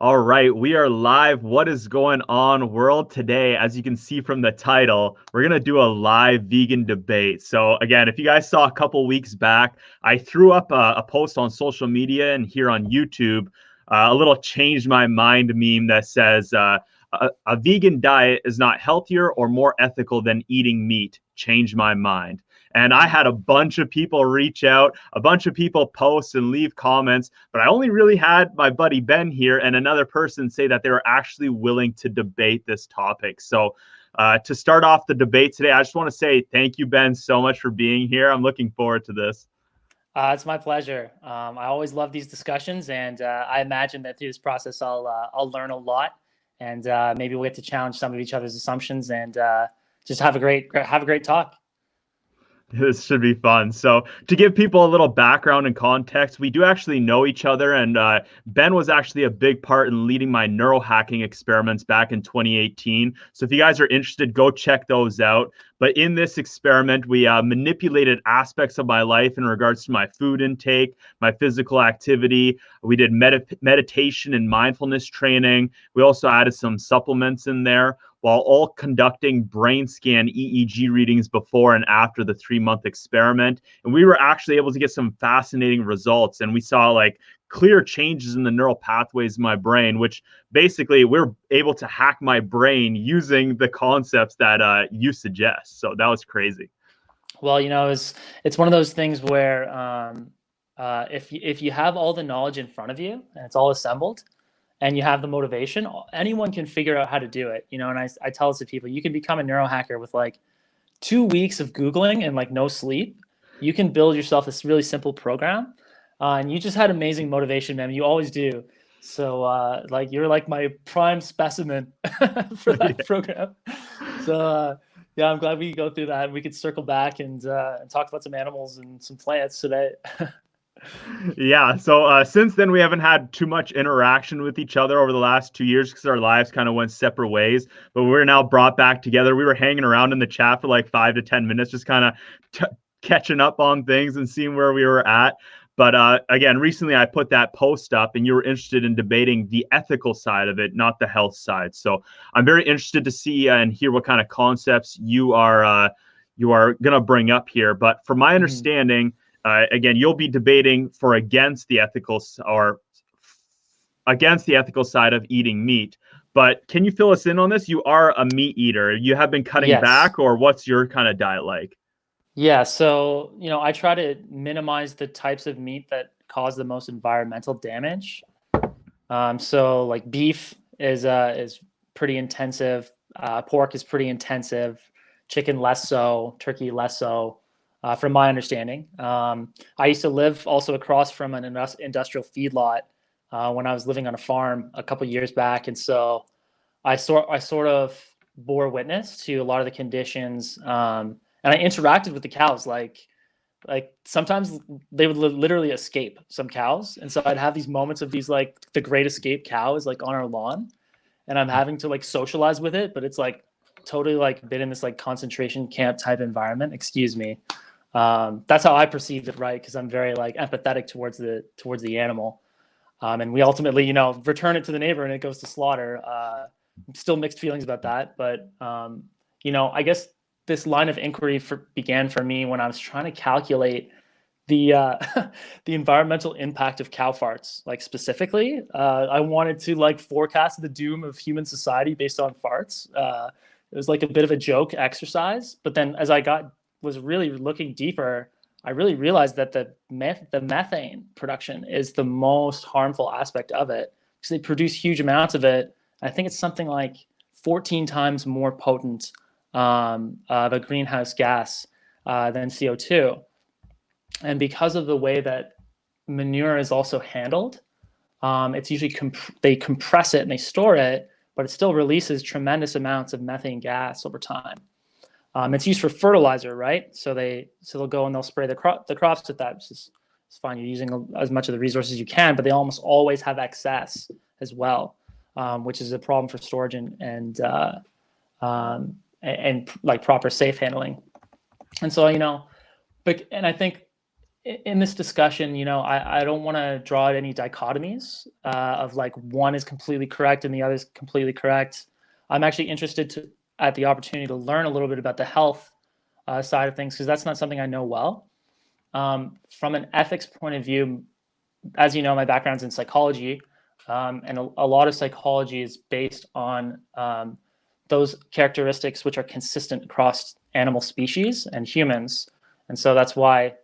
All right, we are live. What is going on, world? Today, as you can see from the title, we're going to do a live vegan debate. So, again, if you guys saw a couple weeks back, I threw up a post on social media and here on YouTube, a little change my mind meme that says, a vegan diet is not healthier or more ethical than eating meat. Change my mind. And I had a bunch of people reach out, a bunch of people post and leave comments, but I only really had my buddy Ben here and another person say that they were actually willing to debate this topic. So, to start off the debate today, I just want to say thank you, Ben, so much for being here. I'm looking forward to this. It's my pleasure. I always love these discussions, and I imagine that through this process, I'll learn a lot, and maybe we'll get to challenge some of each other's assumptions, and just have a great talk. This should be fun. So, to give people a little background and context, we do actually know each other, and Ben was actually a big part in leading my neurohacking experiments back in 2018. So, if you guys are interested, go check those out. But in this experiment, we manipulated aspects of my life in regards to my food intake, my physical activity. We did meditation and mindfulness training. We also added some supplements in there while all conducting brain scan EEG readings before and after the 3-month experiment. And we were actually able to get some fascinating results. And we saw like clear changes in the neural pathways in my brain, which basically we're able to hack my brain using the concepts that you suggest. So that was crazy. Well, it's one of those things where if you have all the knowledge in front of you and it's all assembled, and you have the motivation, anyone can figure out how to do it. And I tell this to people, you can become a neurohacker with like 2 weeks of Googling and like no sleep. You can build yourself this really simple program. And you just had amazing motivation, man. You always do. So like you're like my prime specimen for that Yeah. program. So yeah, I'm glad we could go through that. We could circle back and talk about some animals and some plants today. Yeah. So since then, we haven't had too much interaction with each other over the last 2 years because our lives kind of went separate ways. But we're now brought back together. We were hanging around in the chat for like 5 to 10 minutes, just kind of catching up on things and seeing where we were at. But again, recently I put that post up and you were interested in debating the ethical side of it, not the health side. So I'm very interested to see and hear what kind of concepts you are going to bring up here. But from my understanding, again, you'll be debating for against the ethical or against the ethical side of eating meat. But can you fill us in on this? You are a meat eater. You have been cutting Yes. back, or what's your kind of diet like? Yeah, so I try to minimize the types of meat that cause the most environmental damage. So like beef is pretty intensive. Pork is pretty intensive. Chicken less so. Turkey less so. From my understanding, I used to live also across from an industrial feedlot when I was living on a farm a couple years back, and so I sort of bore witness to a lot of the conditions, and I interacted with the cows. Like sometimes they would literally escape some cows, and so I'd have these moments of these like the great escape cow is like on our lawn, and I'm having to like socialize with it, but it's like totally like been in this like concentration camp type environment. Excuse me. That's how I perceived it, right? Because I'm very like empathetic towards the animal, and we ultimately, return it to the neighbor and it goes to slaughter. Still mixed feelings about that, but I guess this line of inquiry began for me when I was trying to calculate the the environmental impact of cow farts. Like specifically, I wanted to like forecast the doom of human society based on farts. It was like a bit of a joke exercise, but then as I was really looking deeper, I really realized that the methane production is the most harmful aspect of it because they produce huge amounts of it. I think it's something like 14 times more potent of a greenhouse gas than CO2. And because of the way that manure is also handled, it's usually they compress it and they store it, but it still releases tremendous amounts of methane gas over time. It's used for fertilizer, right? So they'll go and they'll spray the crops with that. It's fine. You're using as much of the resources you can, but they almost always have excess as well, which is a problem for storage and like proper safe handling. And so but I think in this discussion, I don't want to draw out any dichotomies of like one is completely correct and the other is completely correct. I'm actually interested at the opportunity to learn a little bit about the health side of things, because that's not something I know well. From an ethics point of view, as you know, my background's in psychology, and a lot of psychology is based on those characteristics which are consistent across animal species and humans. And so that's why,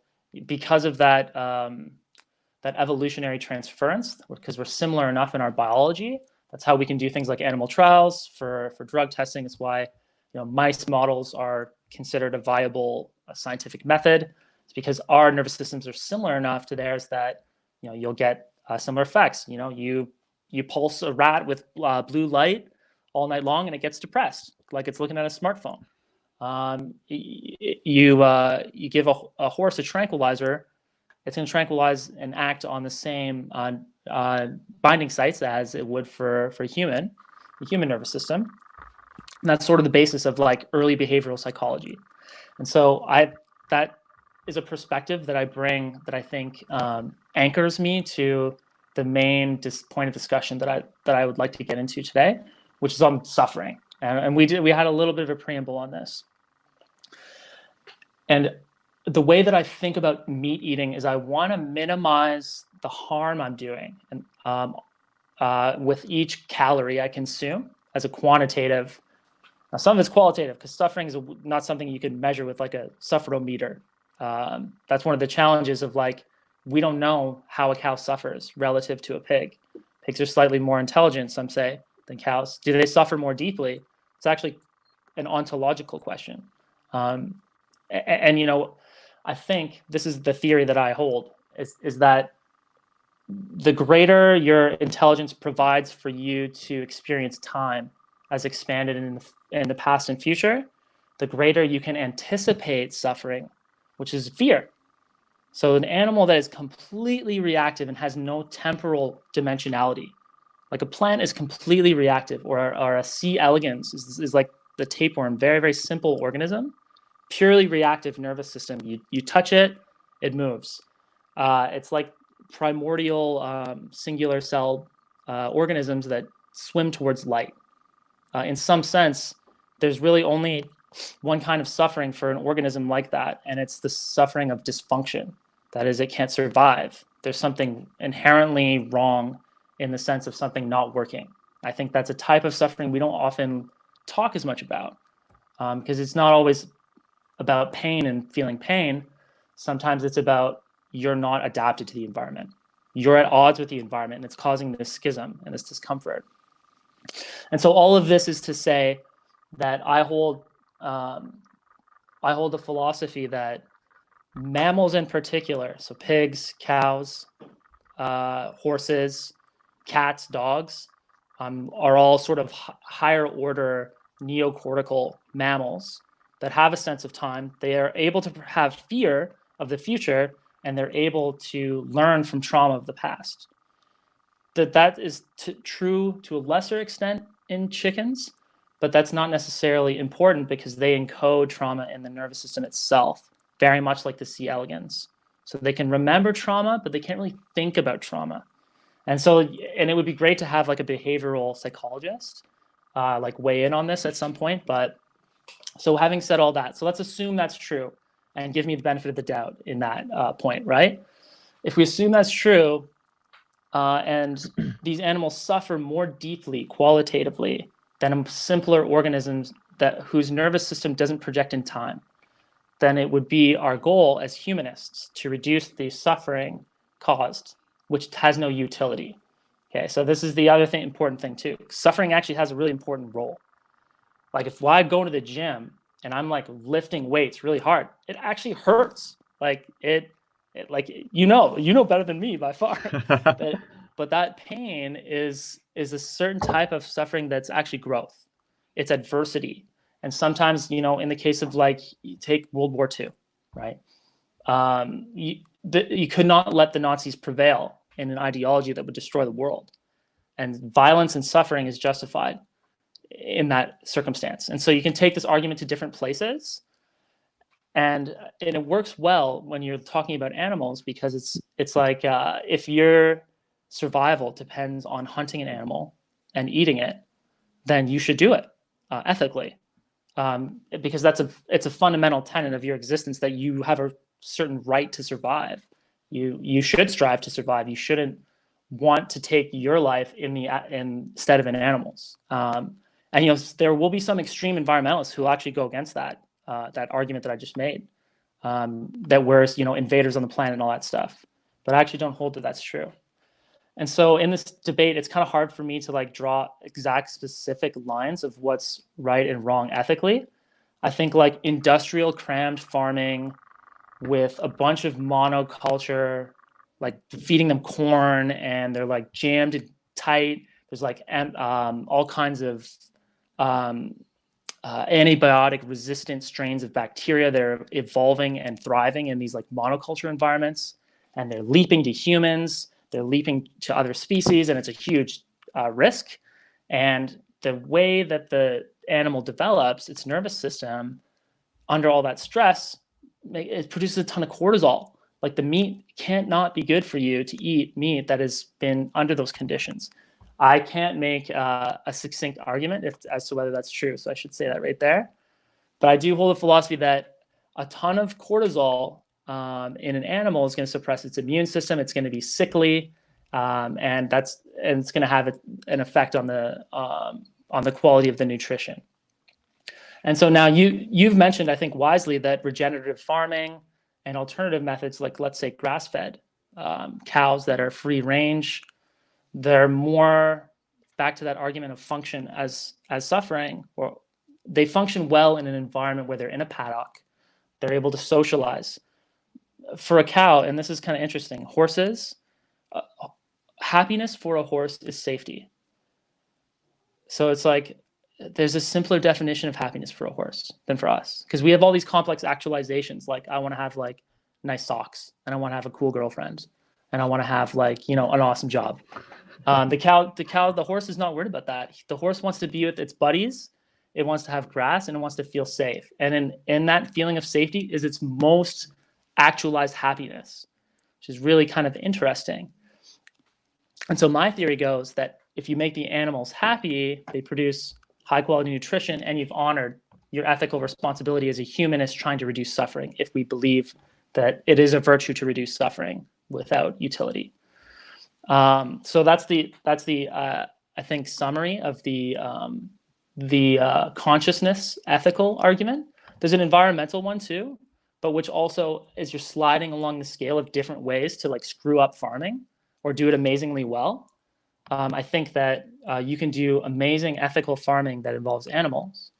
because of that, that evolutionary transference, because we're similar enough in our biology, that's how we can do things like animal trials for drug testing. It's why mice models are considered a viable scientific method. It's because our nervous systems are similar enough to theirs that you'll get similar effects. You pulse a rat with blue light all night long, and it gets depressed, like it's looking at a smartphone. You give a horse a tranquilizer, it's going to tranquilize and act on the same binding sites as it would for the human nervous system. And that's sort of the basis of like early behavioral psychology. And so that is a perspective that I bring that I think anchors me to the main point of discussion that I would like to get into today, which is on suffering. And we had a little bit of a preamble on this. And the way that I think about meat eating is I want to minimize the harm I'm doing, and with each calorie I consume as a quantitative. Now, some of it's qualitative, because suffering is not something you can measure with like a sufferometer. That's one of the challenges of like, we don't know how a cow suffers relative to a pig. Pigs are slightly more intelligent, some say, than cows. Do they suffer more deeply? It's actually an ontological question. And I think this is the theory that I hold, is that the greater your intelligence provides for you to experience time as expanded in the past and future, the greater you can anticipate suffering, which is fear. So an animal that is completely reactive and has no temporal dimensionality, like a plant is completely reactive, or a C. elegans is like the tapeworm, very, very simple organism, purely reactive nervous system. You touch it, it moves. It's like primordial singular cell organisms that swim towards light. In some sense, there's really only one kind of suffering for an organism like that, and it's the suffering of dysfunction. That is, it can't survive. There's something inherently wrong in the sense of something not working. I think that's a type of suffering we don't often talk as much about, because it's not always about pain and feeling pain. Sometimes it's about you're not adapted to the environment. You're at odds with the environment, and it's causing this schism and this discomfort. And so all of this is to say that I hold the philosophy that mammals in particular, so pigs, cows, horses, cats, dogs, are all sort of higher order neocortical mammals that have a sense of time. They are able to have fear of the future, and they're able to learn from trauma of the past. That is true to a lesser extent in chickens, but that's not necessarily important, because they encode trauma in the nervous system itself, very much like the C. elegans. So they can remember trauma, but they can't really think about trauma. And it would be great to have like a behavioral psychologist like weigh in on this at some point. But so having said all that, so let's assume that's true and give me the benefit of the doubt in that point, right? If we assume that's true, and these animals suffer more deeply qualitatively than simpler organisms whose nervous system doesn't project in time, then it would be our goal as humanists to reduce the suffering caused, which has no utility. Okay, so this is the other important thing too. Suffering actually has a really important role. Like if I go to the gym and I'm like lifting weights really hard, it actually hurts. Like it like you know better than me by far. but that pain is a certain type of suffering that's actually growth. It's adversity. And sometimes, in the case of like, you take World War II, right? You could not let the Nazis prevail in an ideology that would destroy the world. And violence and suffering is justified in that circumstance. And so you can take this argument to different places. and it works well when you're talking about animals, because it's like if your survival depends on hunting an animal and eating it, then you should do it ethically, because it's a fundamental tenet of your existence that you have a certain right to survive. You should strive to survive. You shouldn't want to take your life instead of an animal's. And there will be some extreme environmentalists who will actually go against that argument that I just made, that we're invaders on the planet and all that stuff. But I actually don't hold that that's true. And so in this debate, it's kind of hard for me to like draw exact specific lines of what's right and wrong ethically. I think like industrial crammed farming with a bunch of monoculture, like feeding them corn, and they're like jammed tight. There's like all kinds of antibiotic resistant strains of bacteria that are evolving and thriving in these like monoculture environments, and they're leaping to humans, they're leaping to other species, and it's a huge risk. And the way that the animal develops its nervous system under all that stress, it produces a ton of cortisol. Like the meat can't not be good for you to eat meat that has been under those conditions. I can't make a succinct argument as to whether that's true, so I should say that right there. But I do hold a philosophy that a ton of cortisol in an animal is going to suppress its immune system. It's going to be sickly, and it's going to have an effect on the quality of the nutrition. And so now you've mentioned, I think wisely, that regenerative farming and alternative methods, like let's say grass-fed cows that are free range, they're more back to that argument of function as suffering, or they function well in an environment where they're in a paddock, they're able to socialize. For a cow, and this is kind of interesting, horses, happiness for a horse is safety. So it's like there's a simpler definition of happiness for a horse than for us, because we have all these complex actualizations. Like I want to have like nice socks, and I want to have a cool girlfriend, and I want to have like an awesome job. The horse is not worried about that. The horse wants to be with its buddies. It wants to have grass, and it wants to feel safe. And in that feeling of safety is its most actualized happiness, which is really kind of interesting. And so my theory goes that if you make the animals happy, they produce high quality nutrition, and you've honored your ethical responsibility as a humanist trying to reduce suffering, if we believe that it is a virtue to reduce suffering without utility. So that's the I think summary of the consciousness ethical argument. There's an environmental one too, but which also is you're sliding along the scale of different ways to like screw up farming or do it amazingly well. I think that you can do amazing ethical farming that involves animals,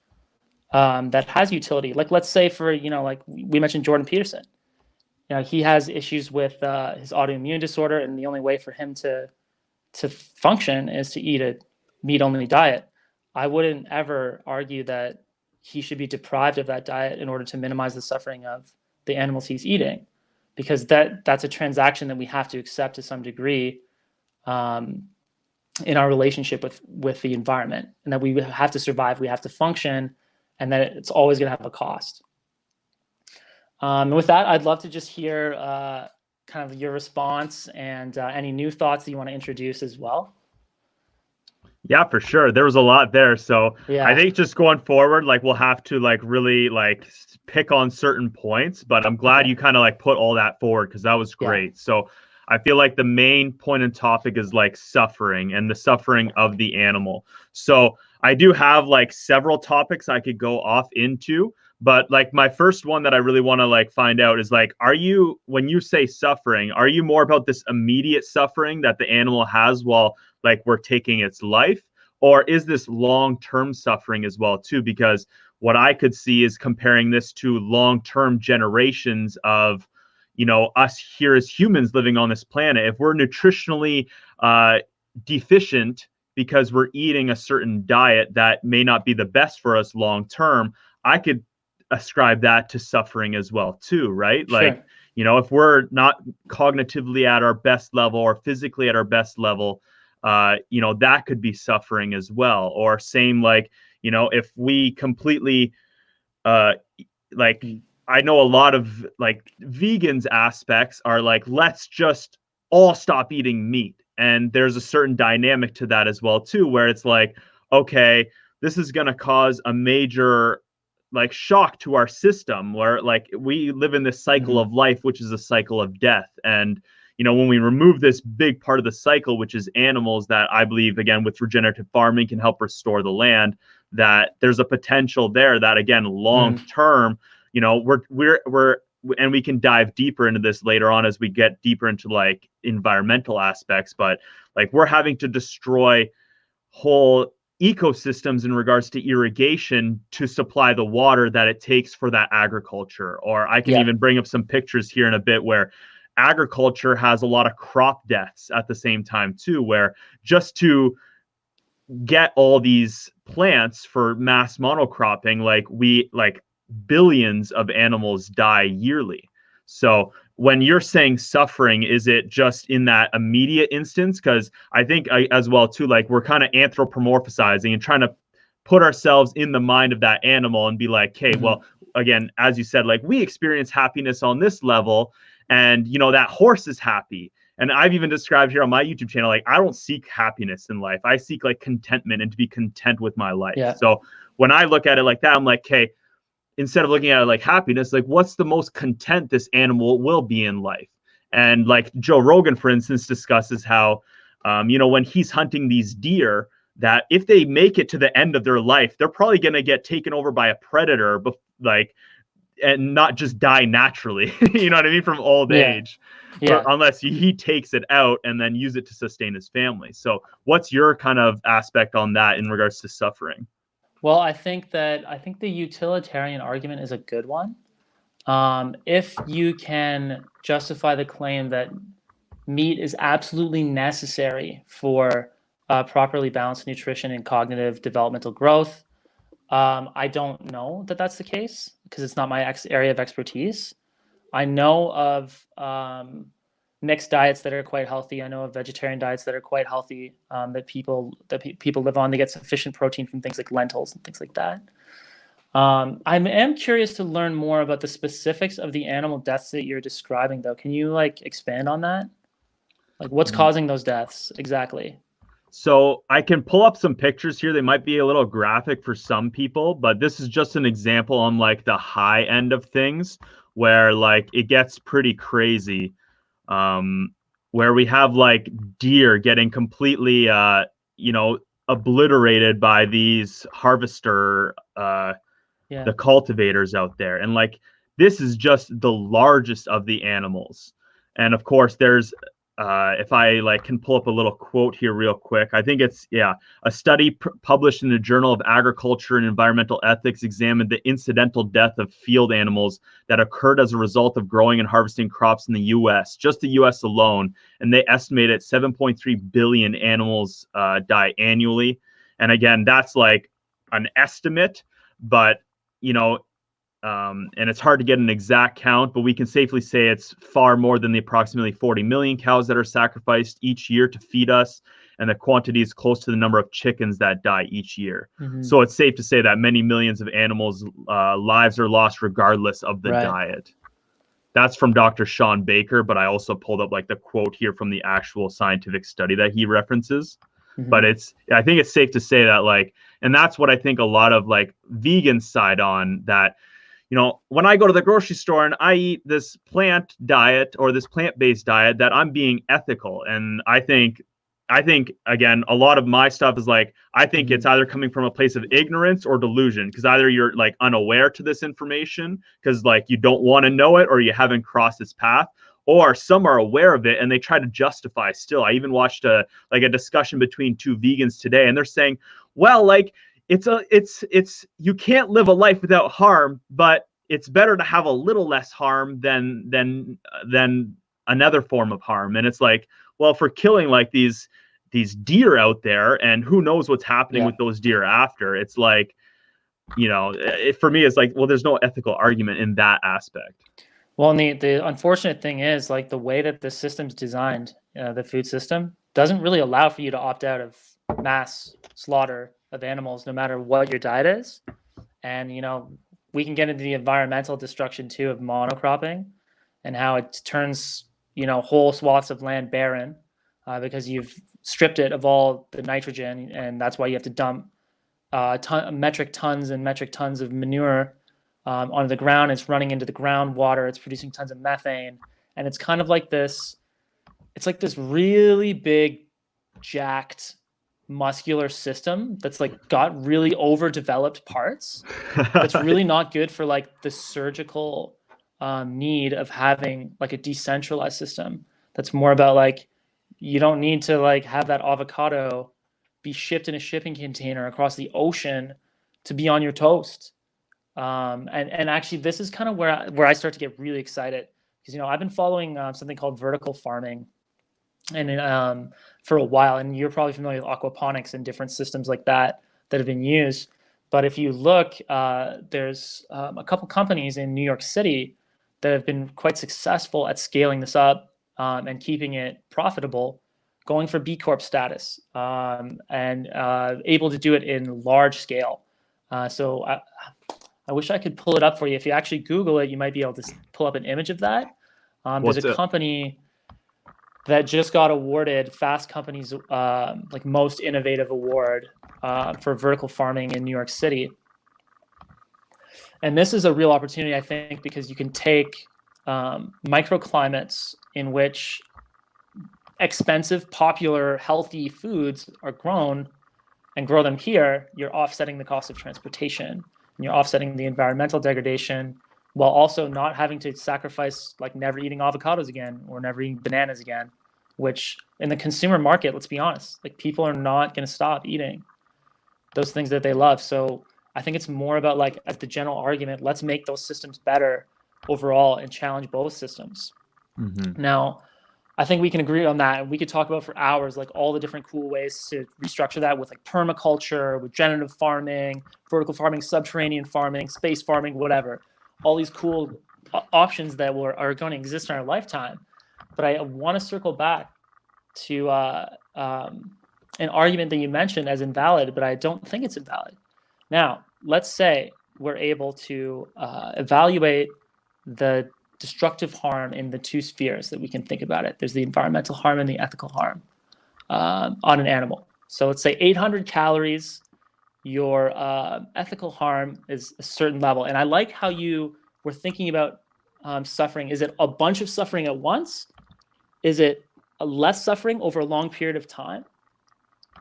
that has utility. Like let's say for like we mentioned Jordan Peterson. He has issues with his autoimmune disorder, and the only way for him to function is to eat a meat-only diet. I wouldn't ever argue that he should be deprived of that diet in order to minimize the suffering of the animals he's eating, because that's a transaction that we have to accept to some degree in our relationship with the environment, and that we have to survive, we have to function, and that it's always going to have a cost. And with that, I'd love to just hear kind of your response and any new thoughts that you want to introduce as well. Yeah, for sure. There was a lot there. So Yeah. I think just going forward, like we'll have to like really like pick on certain points, but I'm glad you kind of like put all that forward because that was great. Yeah. So I feel like the main point and topic is like suffering and the suffering of the animal. So I do have like several topics I could go off into, but like my first one that I really want to like find out is like, when you say suffering, are you more about this immediate suffering that the animal has while like we're taking its life, or is this long-term suffering as well too? Because what I could see is comparing this to long-term generations of us here as humans living on this planet. If we're nutritionally deficient because we're eating a certain diet that may not be the best for us long term, I could ascribe that to suffering as well too, right? Sure. Like, if we're not cognitively at our best level or physically at our best level, that could be suffering as well. Or same, like, if we completely like I know a lot of like vegans aspects are like, let's just all stop eating meat. And there's a certain dynamic to that as well, too, where it's like, okay, this is going to cause a major like shock to our system where like we live in this cycle Mm-hmm. of life, which is a cycle of death. And, when we remove this big part of the cycle, which is animals that I believe, again, with regenerative farming can help restore the land, that there's a potential there that, again, long Mm-hmm. term, we're and we can dive deeper into this later on as we get deeper into like environmental aspects, but like we're having to destroy whole ecosystems in regards to irrigation to supply the water that it takes for that agriculture. Or I can Yeah. even bring up some pictures here in a bit where agriculture has a lot of crop deaths at the same time too, where just to get all these plants for mass monocropping, like billions of animals die yearly. So when you're saying suffering, is it just in that immediate instance? Because I think as well too, like we're kind of anthropomorphizing and trying to put ourselves in the mind of that animal and be like, hey, Mm-hmm. well, again, as you said, like we experience happiness on this level, and that horse is happy. And I've even described here on my YouTube channel, like I don't seek happiness in life. I seek like contentment and to be content with my life. Yeah. So when I look at it like that, I'm like, okay, instead of looking at it like happiness, like what's the most content this animal will be in life? And like Joe Rogan, for instance, discusses how, when he's hunting these deer, that if they make it to the end of their life, they're probably going to get taken over by a predator, like, and not just die naturally, you know what I mean, from old Yeah. age, but Yeah. unless he takes it out and then use it to sustain his family. So, what's your kind of aspect on that in regards to suffering? Well, I think the utilitarian argument is a good one. If you can justify the claim that meat is absolutely necessary for properly balanced nutrition and cognitive developmental growth, I don't know that that's the case because it's not my area of expertise. I know of mixed diets that are quite healthy. I know of vegetarian diets that are quite healthy that people live on. They get sufficient protein from things like lentils and things like that. I am curious to learn more about the specifics of the animal deaths that you're describing, though. Can you like expand on that? Like, what's causing those deaths exactly? So I can pull up some pictures here. They might be a little graphic for some people, but this is just an example on like the high end of things where like it gets pretty crazy. Um, where we have like deer getting completely you know, obliterated by these harvester Yeah. the cultivators out there. And like this is just the largest of the animals. And of course, there's if I like can pull up a little quote here real quick. I think it's a study published in the Journal of Agriculture and Environmental Ethics examined the incidental death of field animals that occurred as a result of growing and harvesting crops in the U.S., just the U.S. alone, and they estimated 7.3 billion animals die annually. And again, that's like an estimate, but you know, and it's hard to get an exact count, but we can safely say it's far more than the approximately 40 million cows that are sacrificed each year to feed us, and the quantity is close to the number of chickens that die each year. Hmm. So it's safe to say that many millions of animals' lives are lost regardless of the Right. diet. That's from Dr. Sean Baker, but I also pulled up like the quote here from the actual scientific study that he references. But Hmm. I think it's safe to say that like, and that's what I think a lot of like vegans side on that, when I go to the grocery store and I eat this plant diet or this plant-based diet, that I'm being ethical. And I think again, a lot of my stuff is like, I think it's Hmm. either coming from a place of ignorance or delusion, because either you're like unaware to this information because like you don't want to know it or you haven't crossed this path, or some are aware of it and they try to justify still. I even watched a discussion between two vegans today, and they're saying, well, like it's you can't live a life without harm, but it's better to have a little less harm than another form of harm. And it's like, well, for killing like these deer out there, and who knows what's happening Yeah. with those deer after, it's like, for me, it's like, well, there's no ethical argument in that aspect. Well, and the unfortunate thing is, like the way that the system's designed, the food system doesn't really allow for you to opt out of mass slaughter of animals, no matter what your diet is. And we can get into the environmental destruction too of monocropping and how it turns, whole swaths of land barren because you've stripped it of all the nitrogen, and that's why you have to dump metric tons and metric tons of manure onto the ground. It's running into the groundwater. It's producing tons of methane, and it's kind of like this. It's like this really big, jacked, muscular system that's like got really overdeveloped parts. That's really not good for like the surgical need of having like a decentralized system. That's more about like you don't need to like have that avocado be shipped in a shipping container across the ocean to be on your toast. And actually, this is kind of where I start to get really excited because I've been following something called vertical farming, and for a while, and you're probably familiar with aquaponics and different systems like that that have been used. But if you look, there's a couple companies in New York City that have been quite successful at scaling this up and keeping it profitable, going for B Corp status, and able to do it in large scale. So I wish I could pull it up for you. If you actually Google it, you might be able to pull up an image of that. There's a company that just got awarded Fast Company's like most innovative award for vertical farming in New York City. And this is a real opportunity, I think, because you can take microclimates in which expensive, popular, healthy foods are grown and grow them here. You're offsetting the cost of transportation, and you're offsetting the environmental degradation while also not having to sacrifice like never eating avocados again or never eating bananas again, which in the consumer market, let's be honest, like people are not going to stop eating those things that they love. So I think it's more about like as the general argument, let's make those systems better overall and challenge both systems. Mm-hmm. Now, I think we can agree on that. And we could talk about for hours, like all the different cool ways to restructure that with like permaculture, with regenerative farming, vertical farming, subterranean farming, space farming, whatever. All these cool options that are going to exist in our lifetime. But I want to circle back to an argument that you mentioned as invalid, but I don't think it's invalid. Now, let's say we're able to evaluate the destructive harm in the two spheres that we can think about it. There's the environmental harm and the ethical harm on an animal. So let's say 800 calories, your ethical harm is a certain level. And I like how you were thinking about suffering. Is it a bunch of suffering at once? Is it a less suffering over a long period of time?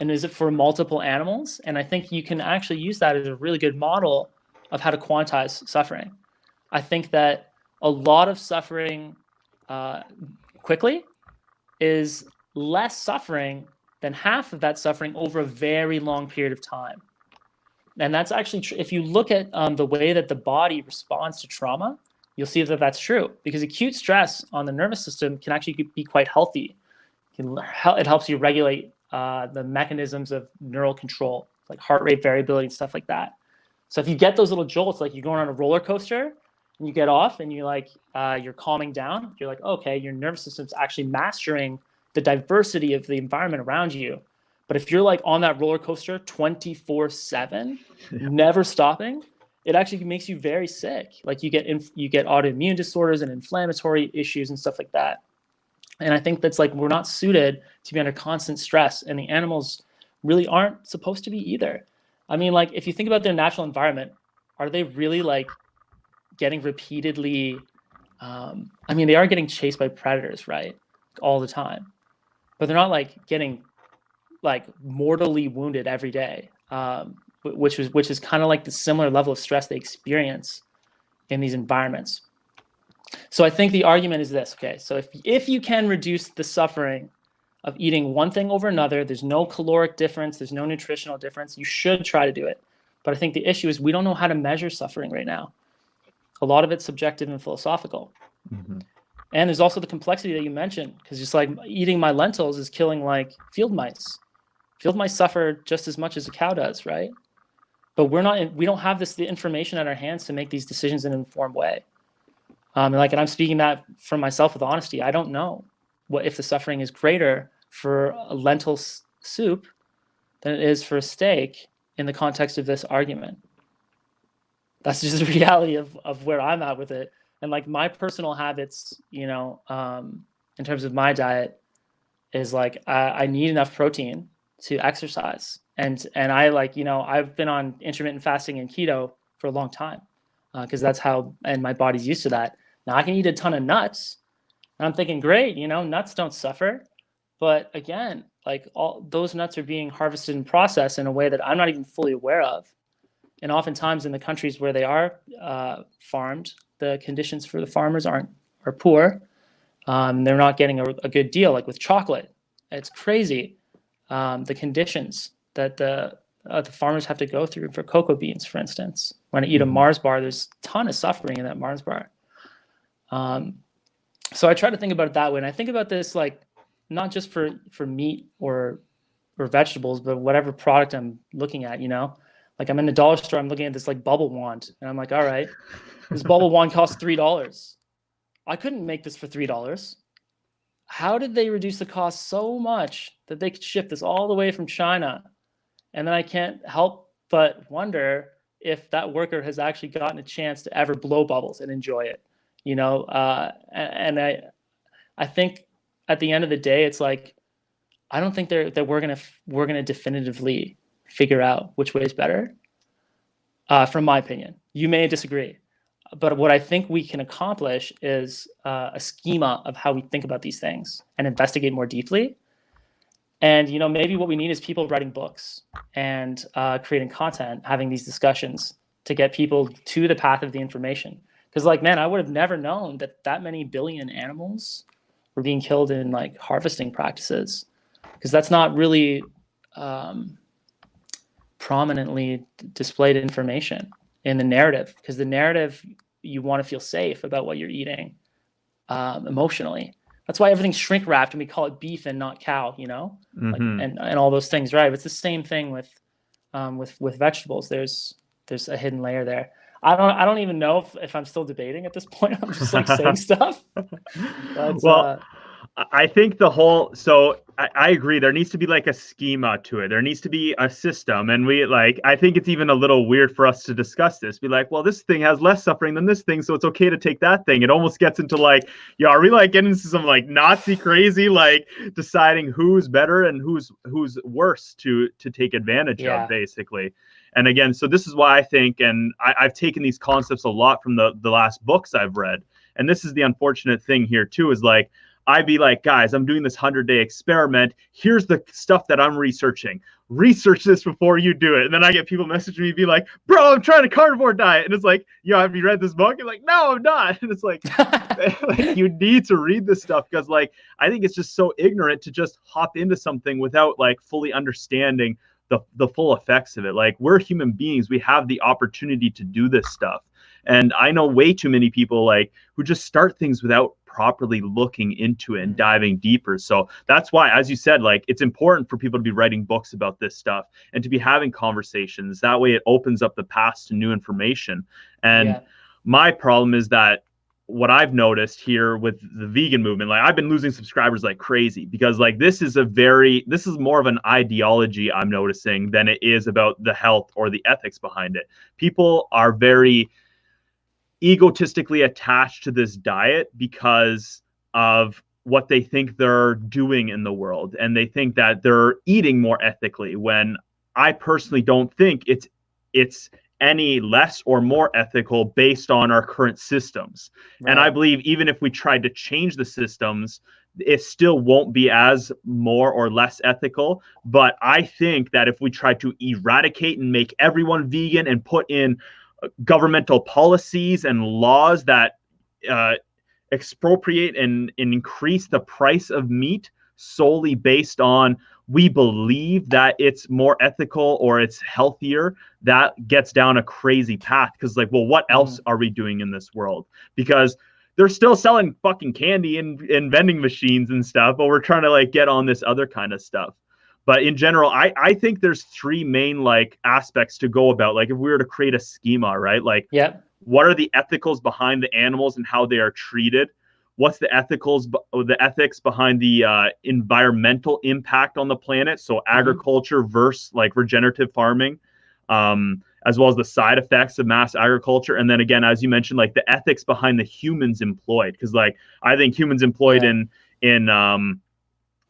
And is it for multiple animals? And I think you can actually use that as a really good model of how to quantize suffering. I think that a lot of suffering quickly is less suffering than half of that suffering over a very long period of time. And that's actually true. If you look at the way that the body responds to trauma, you'll see that that's true, because acute stress on the nervous system can actually be quite healthy. It helps you regulate the mechanisms of neural control, like heart rate variability and stuff like that. So if you get those little jolts, like you're going on a roller coaster and you get off and you're calming down, you're like, okay, your nervous system's actually mastering the diversity of the environment around you. But if you're like on that roller coaster 24/7, never stopping, it actually makes you very sick. Like you get autoimmune disorders and inflammatory issues and stuff like that. And I think that's like we're not suited to be under constant stress, and the animals really aren't supposed to be either. I mean, like if you think about their natural environment, are they really like getting repeatedly? I mean, they are getting chased by predators, right, all the time, but they're not like getting like mortally wounded every day, which is kind of like the similar level of stress they experience in these environments. So I think the argument is this, okay, so if you can reduce the suffering of eating one thing over another, there's no caloric difference, there's no nutritional difference, you should try to do it. But I think the issue is we don't know how to measure suffering right now. A lot of it's subjective and philosophical. Mm-hmm. And there's also the complexity that you mentioned, because just like eating my lentils is killing like field mice. Field mice suffer just as much as a cow does, right? But we don't have the information at our hands to make these decisions in an informed way. And I'm speaking that from myself with honesty. I don't know what if the suffering is greater for a lentil soup than it is for a steak in the context of this argument. that's just the reality of where I'm at with it. And like my personal habits, you know, in terms of my diet is like I need enough protein to exercise. And I like, you know, I've been on intermittent fasting and keto for a long time because that's how, and my body's used to that. Now I can eat a ton of nuts. And I'm thinking, great, you know, nuts don't suffer. But again, like all those nuts are being harvested and processed in a way that I'm not even fully aware of. And oftentimes in the countries where they are farmed, the conditions for the farmers are poor. They're not getting a good deal. Like with chocolate, it's crazy the conditions that the farmers have to go through for cocoa beans, for instance. When I eat a Mm-hmm. Mars bar, there's a ton of suffering in that Mars bar. So I try to think about it that way, and I think about this like not just for meat or vegetables, but whatever product I'm looking at. You know, like I'm in the dollar store, I'm looking at this like bubble wand, and I'm like, all right, this bubble wand costs $3. I couldn't make this for $3. How did they reduce the cost so much that they could ship this all the way from China? And then I can't help but wonder if that worker has actually gotten a chance to ever blow bubbles and enjoy it. You know, and I think at the end of the day, it's like I don't think that we're gonna definitively figure out which way is better. From my opinion, you may disagree, but what I think we can accomplish is a schema of how we think about these things and investigate more deeply. And you know, maybe what we need is people writing books and creating content, having these discussions to get people to the path of the information. Because, like, man, I would have never known that that many billion animals were being killed in like harvesting practices, because that's not really um, prominently displayed information in the narrative. Because the narrative, you want to feel safe about what you're eating emotionally. That's why everything's shrink wrapped and we call it beef and not cow, you know, like Mm-hmm. and all those things, right? It's the same thing with vegetables. There's a hidden layer there. I don't even know if I'm still debating at this point. I'm just like saying stuff. But Well, I think I agree. There needs to be like a schema to it. There needs to be a system. And I think it's even a little weird for us to discuss this. Be like, well, this thing has less suffering than this thing, so it's okay to take that thing. It almost gets into like, yeah, are we like getting into some like Nazi crazy, like deciding who's better and who's worse to take advantage of, yeah, basically. And again, so this is why I think, and I've taken these concepts a lot from the last books I've read. And this is the unfortunate thing here too, is like, I'd be like, guys, I'm doing this 100-day experiment. Here's the stuff that I'm researching. Research this before you do it. And then I get people messaging me, be like, bro, I'm trying a carnivore diet. And it's like, yo, have you read this book? And like, no, I'm not. And it's like, like you need to read this stuff, because like, I think it's just so ignorant to just hop into something without like fully understanding the full effects of it. Like, we're human beings. We have the opportunity to do this stuff. And I know way too many people like who just start things without properly looking into it and diving deeper. So that's why, as you said, like it's important for people to be writing books about this stuff and to be having conversations. That way it opens up the paths to new information. And yeah, my problem is that what I've noticed here with the vegan movement, like I've been losing subscribers like crazy, because like this is more of an ideology I'm noticing than it is about the health or the ethics behind it. People are very egotistically attached to this diet because of what they think they're doing in the world, and they think that they're eating more ethically, when I personally don't think it's any less or more ethical based on our current systems. And I right. believe even if we tried to change the systems, it still won't be as more or less ethical. But I think that if we tried to eradicate and make everyone vegan and put in governmental policies and laws that uh, expropriate and increase the price of meat solely based on we believe that it's more ethical or it's healthier, that gets down a crazy path. Because like, well, what else are we doing in this world? Because they're still selling fucking candy in vending machines and stuff, but we're trying to like get on this other kind of stuff. But in general, I think there's three main like aspects to go about. Like if we were to create a schema, right? Like Yep. what are the ethicals behind the animals and how they are treated? What's the ethics behind the environmental impact on the planet? So Mm-hmm. agriculture versus like regenerative farming. as well as the side effects of mass agriculture. And then again, as you mentioned, like the ethics behind the humans employed. Because like I think humans employed Yeah. in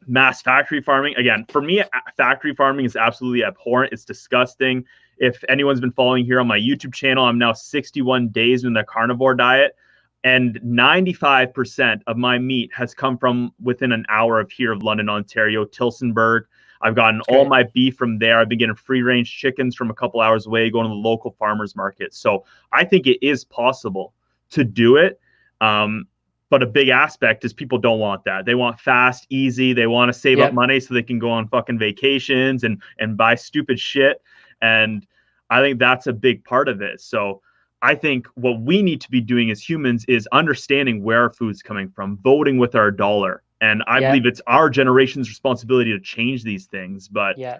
mass factory farming. Again, for me, factory farming is absolutely abhorrent. It's disgusting. If anyone's been following here on my YouTube channel, I'm now 61 days in the carnivore diet, and 95% of my meat has come from within an hour of here of London, Ontario, Tilsonburg. I've gotten It's all great. my beef from there. I've been getting free range chickens from a couple hours away, going to the local farmers market. So I think it is possible to do it. Um, but a big aspect is people don't want that. They want fast, easy. They want to save up Yep. money so they can go on fucking vacations and buy stupid shit. And I think that's a big part of it. So I think what we need to be doing as humans is understanding where our food's coming from, voting with our dollar. And I believe Yep. it's our generation's responsibility to change these things. But Yeah.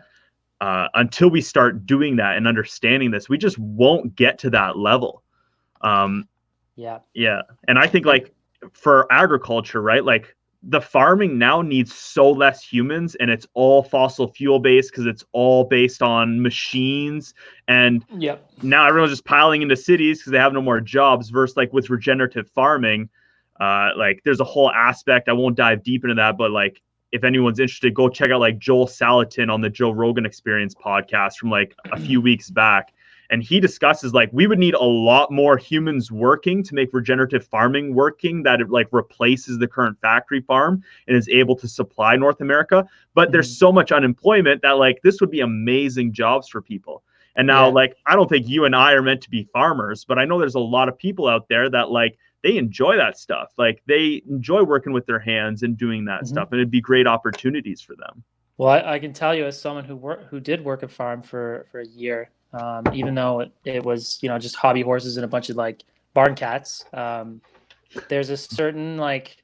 until we start doing that and understanding this, we just won't get to that level. Um, Yeah. yeah. And I think And like for agriculture, right? Like the farming now needs so less humans and it's all fossil fuel based because it's all based on machines. And yep. now everyone's just piling into cities because they have no more jobs versus like with regenerative farming. Like there's a whole aspect. I won't dive deep into that, but like if anyone's interested, go check out like Joel Salatin on the Joe Rogan Experience podcast from like a few weeks back. And he discusses like we would need a lot more humans working to make regenerative farming working that it like replaces the current factory farm and is able to supply North America. But there's Mhm. so much unemployment that like this would be amazing jobs for people. And now, Yeah. like, I don't think you and I are meant to be farmers, but I know there's a lot of people out there that like they enjoy that stuff. Like they enjoy working with their hands and doing that Mhm. stuff, and it'd be great opportunities for them. Well, I can tell you as someone who did work a farm for a year, even though it was just hobby horses and a bunch of like barn cats. There's a certain like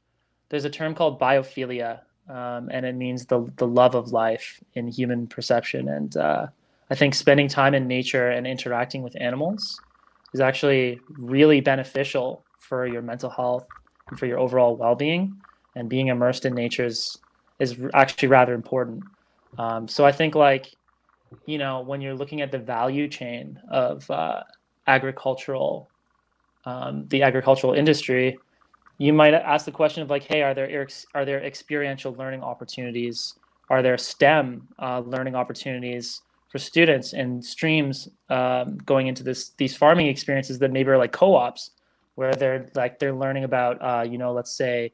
there's a term called biophilia, and it means the love of life in human perception. And I think spending time in nature and interacting with animals is actually really beneficial for your mental health and for your overall well-being. And being immersed in nature is actually rather important. So I think like when you're looking at the value chain of agricultural the agricultural industry, you might ask the question of like, hey, are there experiential learning opportunities? Are there STEM learning opportunities for students and streams going into these farming experiences that maybe are like co-ops, where they're learning about let's say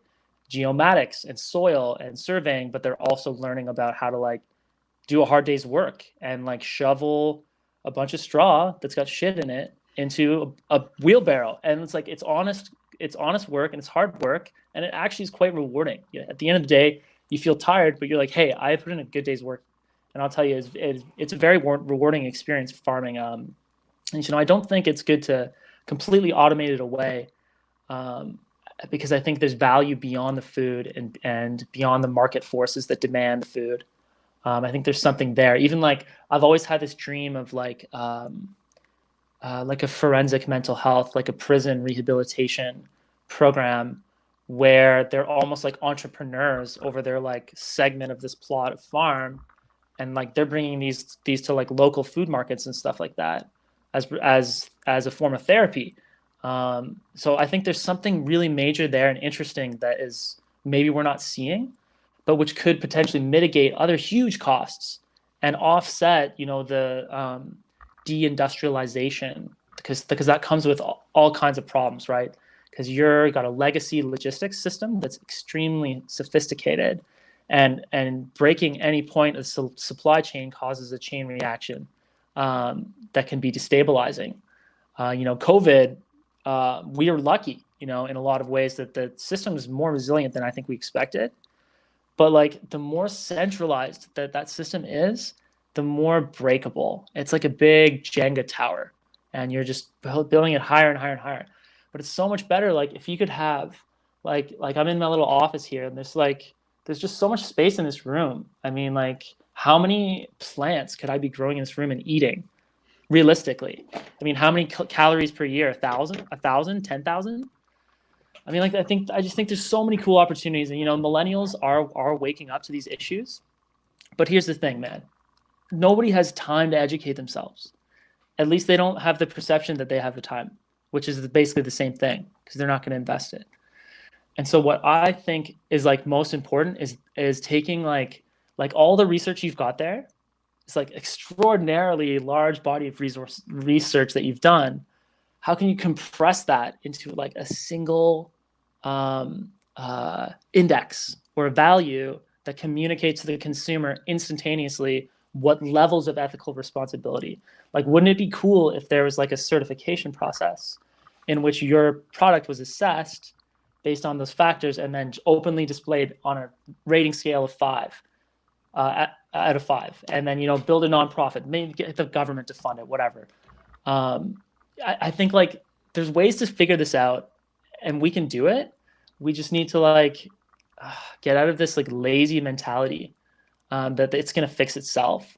geomatics and soil and surveying, but they're also learning about how to like do a hard day's work and like shovel a bunch of straw that's got shit in it into a wheelbarrow. And it's like it's honest work and it's hard work, and it actually is quite rewarding. At the end of the day, you feel tired, but you're like, hey, I put in a good day's work. And I'll tell you, it's a very rewarding experience farming. And I don't think it's good to completely automate it away, um, because I think there's value beyond the food and beyond the market forces that demand the food. I think there's something there. Even like I've always had this dream of like a forensic mental health, like a prison rehabilitation program where they're almost like entrepreneurs over their like segment of this plot of farm, and like they're bringing these to like local food markets and stuff like that as a form of therapy. So I think there's something really major there and interesting that is maybe we're not seeing, but which could potentially mitigate other huge costs and offset, the deindustrialization, because that comes with all kinds of problems, right? Because you're got a legacy logistics system that's extremely sophisticated, and breaking any point of supply chain causes a chain reaction that can be destabilizing. COVID, we are lucky, in a lot of ways that the system is more resilient than I think we expected. But like the more centralized that system is, the more breakable. It's like a big Jenga tower, and you're just building it higher and higher and higher. But it's so much better. Like if you could have, like I'm in my little office here, and there's just so much space in this room. I mean, like how many plants could I be growing in this room and eating? Realistically, I mean, how many calories per year? 1,000, 10,000? I mean, like I just think there's so many cool opportunities, and millennials are waking up to these issues. But here's the thing, man: nobody has time to educate themselves. at least they don't have the perception that they have the time, which is basically the same thing because they're not going to invest it. And so what I think is like most important is taking like all the research you've got there. It's like extraordinarily large body of research that you've done. How can you compress that into like a single index or a value that communicates to the consumer instantaneously what levels of ethical responsibility? Like, wouldn't it be cool if there was like a certification process in which your product was assessed based on those factors and then openly displayed on a rating scale of 5 out of 5, and then build a nonprofit, maybe get the government to fund it, whatever. I think like there's ways to figure this out, and we can do it. We just need to like get out of this like lazy mentality that it's gonna fix itself.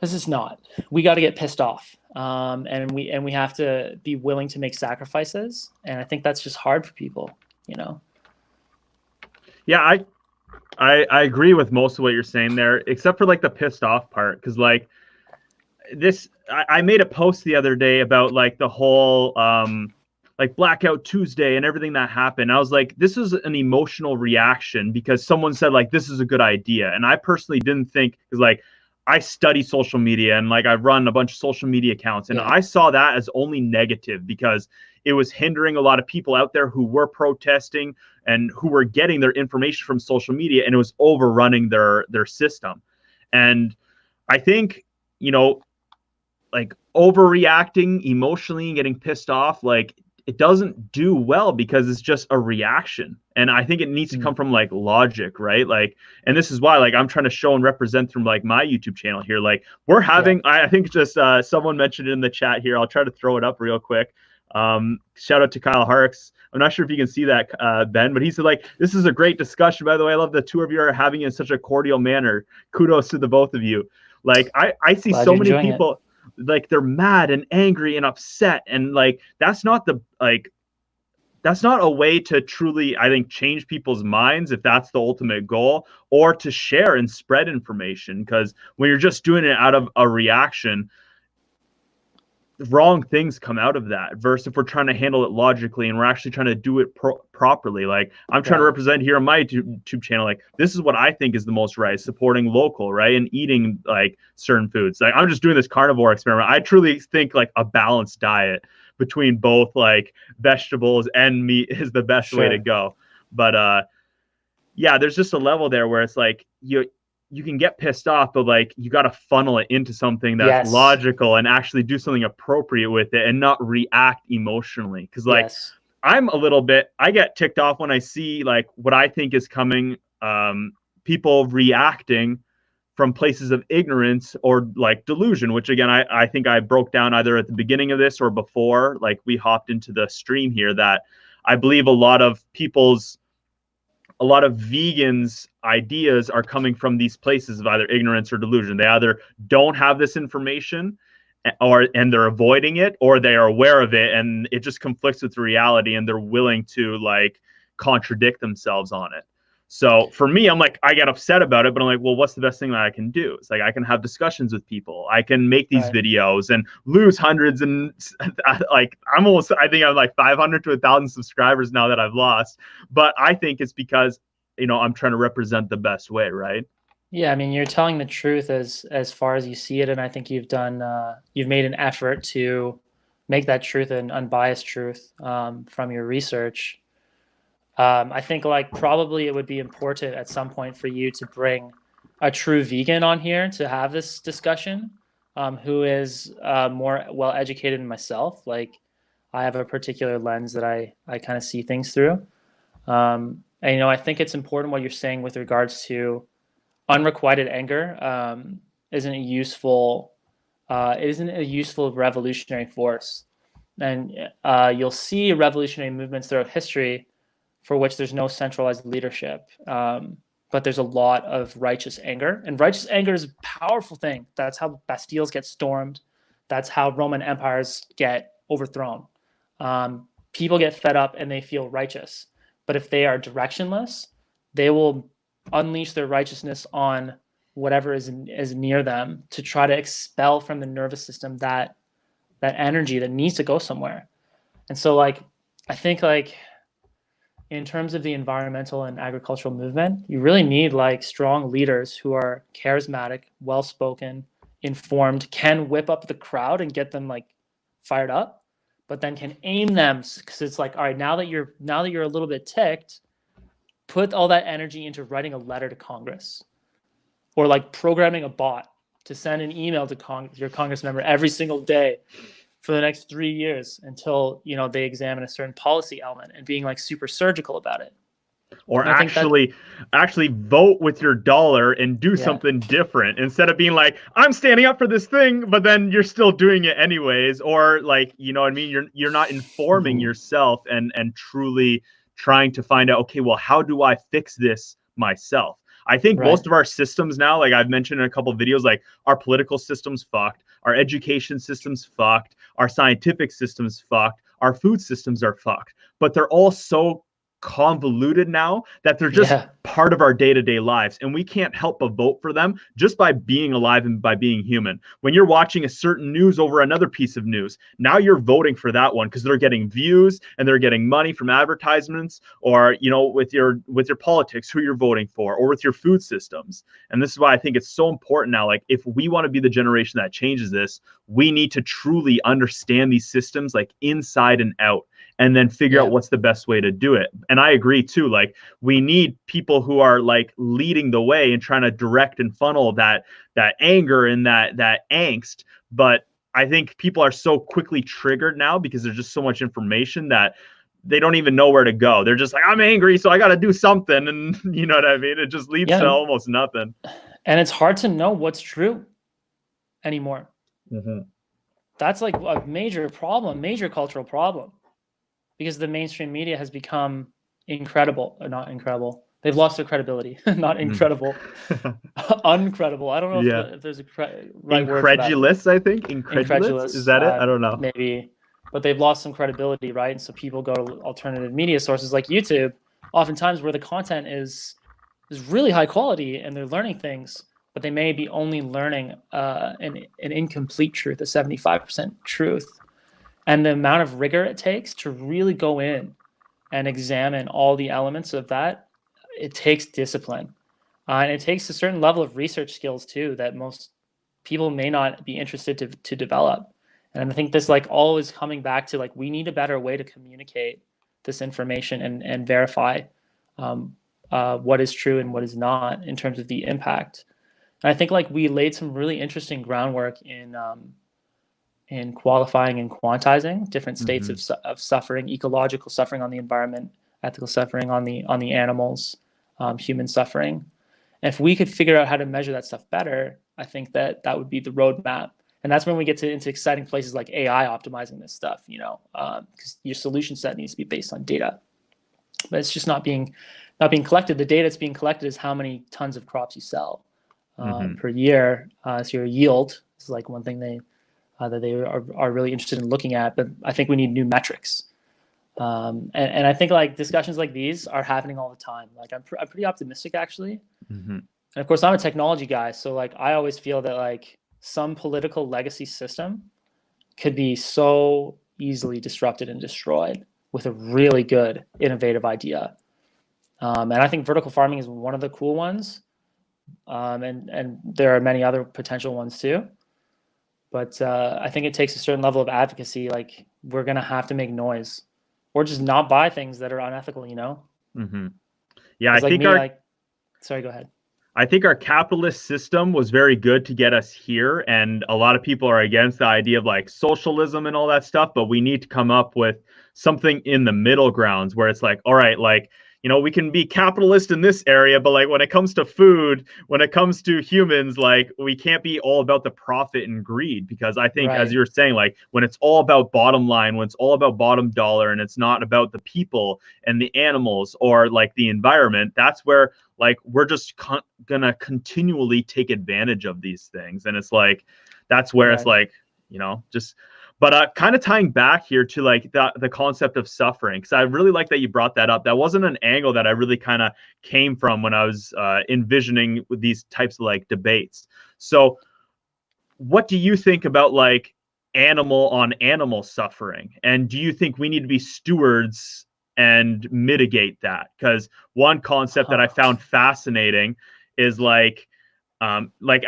This is not. We got to get pissed off, and we have to be willing to make sacrifices. And I think that's just hard for people, you know. Yeah, I agree with most of what you're saying there, except for like the pissed off part, because like I made a post the other day about like the whole like Blackout Tuesday and everything that happened. I was like, this is an emotional reaction because someone said like this is a good idea, and I personally didn't think, because like I study social media and like I run a bunch of social media accounts, and Yeah. I saw that as only negative because it was hindering a lot of people out there who were protesting and who were getting their information from social media, and it was overrunning their system. And I think, like overreacting emotionally and getting pissed off, like it doesn't do well because it's just a reaction. And I think it needs to come from like logic, right? Like, and this is why like I'm trying to show and represent through like my YouTube channel here. Like we're having, I think just someone mentioned it in the chat here. I'll try to throw it up real quick. Shout out to Kyle Harks. I'm not sure if you can see that, Ben, but he said like, this is a great discussion. By the way, I love the two of you are having it in such a cordial manner. Kudos to the both of you. Like I see Glad so you're many enjoying it. people like they're mad and angry and upset, and like that's not a way to truly, I think, change people's minds if that's the ultimate goal, or to share and spread information. Because when you're just doing it out of a reaction, wrong things come out of that, versus if we're trying to handle it logically and we're actually trying to do it properly. Like I'm trying to represent here on my YouTube channel, like this is what I think is the most right, supporting local, right, and eating like certain foods. Like I'm just doing this carnivore experiment. I truly think like a balanced diet between both like vegetables and meat is the best way to go. But yeah, there's just a level there where it's like you can get pissed off, but like you got to funnel it into something that's logical and actually do something appropriate with it and not react emotionally. Because like I'm a little bit, I get ticked off when I see like what I think is coming, people reacting from places of ignorance or like delusion, which again, I think I broke down either at the beginning of this or before, like we hopped into the stream here, that I believe a lot of vegans' ideas are coming from these places of either ignorance or delusion. They either don't have this information and they're avoiding it, or they are aware of it and it just conflicts with reality and they're willing to like contradict themselves on it. So for me, I'm like, I get upset about it, but I'm like, well, what's the best thing that I can do? It's like, I can have discussions with people. I can make these videos and lose hundreds and like, I think I'm like 500 to 1,000 subscribers now that I've lost. But I think it's because, I'm trying to represent the best way, right? Yeah, I mean, you're telling the truth as far as you see it, and I think you've made an effort to make that truth an unbiased truth from your research. I think like probably it would be important at some point for you to bring a true vegan on here to have this discussion, who is more well educated than myself. Like I have a particular lens that I kind of see things through. And I think it's important what you're saying with regards to unrequited anger isn't a useful revolutionary force. And you'll see revolutionary movements throughout history for which there's no centralized leadership. But there's a lot of righteous anger. And righteous anger is a powerful thing. That's how Bastilles get stormed. That's how Roman empires get overthrown. People get fed up and they feel righteous. But if they are directionless, they will unleash their righteousness on whatever is near them to try to expel from the nervous system that energy that needs to go somewhere. And so like I think like in terms of the environmental and agricultural movement, you really need like strong leaders who are charismatic, well-spoken, informed, can whip up the crowd and get them like fired up, but then can aim them, because it's like, all right, now that you're a little bit ticked, put all that energy into writing a letter to Congress, or like programming a bot to send an email to your Congress member every single day for the next 3 years until, you know, they examine a certain policy element, and being like super surgical about it. Or And I think that, actually vote with your dollar and do yeah, something different, instead of being like, I'm standing up for this thing, but then you're still doing it anyways. Or like, you know what I mean? You're not informing yourself and truly trying to find out, okay, well, how do I fix this myself? I think right, most of our systems now, like I've mentioned in a couple of videos, like our political system's fucked, our education system's fucked, our scientific system's fucked, our food systems are fucked, but they're all so convoluted now that they're just yeah, part of our day-to-day lives, and we can't help but vote for them just by being alive and by being human. When you're watching a certain news over another piece of news, now you're voting for that one because they're getting views and they're getting money from advertisements, or you know, with your politics, who you're voting for, or with your food systems. And this is why I think it's so important now, like if we want to be the generation that changes this, we need to truly understand these systems like inside and out, and then figure out yeah, what's the best way to do it. And I agree too, like we need people who are like leading the way and trying to direct and funnel that anger and that angst. But I think people are so quickly triggered now because there's just so much information that they don't even know where to go. They're just like, I'm angry, so I got to do something. And you know what I mean? It just leads to yeah. almost nothing. And it's hard to know what's true anymore. Mm-hmm. That's like a major problem, major cultural problem, because the mainstream media has become not incredible. They've lost their credibility. Not incredible, uncredible. I don't know Yeah. if there's a right word for that. Incredulous, I think. Incredulous. Is Incredulous, that it? I don't know. maybe, but they've lost some credibility, right? And so people go to alternative media sources like YouTube, oftentimes where the content is really high quality and they're learning things, but they may be only learning an incomplete truth, a 75% truth. And the amount of rigor it takes to really go in and examine all the elements of that, it takes discipline. And it takes a certain level of research skills too that most people may not be interested to develop. And I think this like all is coming back to like we need a better way to communicate this information and verify what is true and what is not in terms of the impact. And I think like we laid some really interesting groundwork in qualifying and quantizing different states of suffering, ecological suffering on the environment, ethical suffering on the animals, human suffering. And if we could figure out how to measure that stuff better, I think that would be the roadmap. And that's when we get into exciting places like AI optimizing this stuff, you know, because your solution set needs to be based on data, but it's just not being collected. The data that's being collected is how many tons of crops you sell per year. So your yield is like one thing that they are really interested in looking at. But I think we need new metrics. And I think like discussions like these are happening all the time. Like I'm pretty optimistic actually. And of course I'm a technology guy. So like I always feel that like some political legacy system could be so easily disrupted and destroyed with a really good innovative idea. And I think vertical farming is one of the cool ones. And there are many other potential ones too. But I think it takes a certain level of advocacy. Like we're going to have to make noise or just not buy things that are unethical, you know? Yeah, I like think me, sorry, go ahead. I think our capitalist system was very good to get us here. And a lot of people are against the idea of like socialism and all that stuff. But we need to come up with something in the middle grounds where it's like, all right, like, you know, we can be capitalist in this area, but like when it comes to food, when it comes to humans, like we can't be all about the profit and greed. Because I think, as Right. you were saying, like when it's all about bottom line, when it's all about bottom dollar and it's not about the people and the animals or like the environment, that's where like we're just gonna continually take advantage of these things. And it's like that's where it's like, just. But kind of tying back here to like the concept of suffering, because I really like that you brought that up. That wasn't an angle that I really kind of came from when I was envisioning these types of like debates. So what do you think about like animal on animal suffering? And do you think we need to be stewards and mitigate that? Because one concept that I found fascinating is like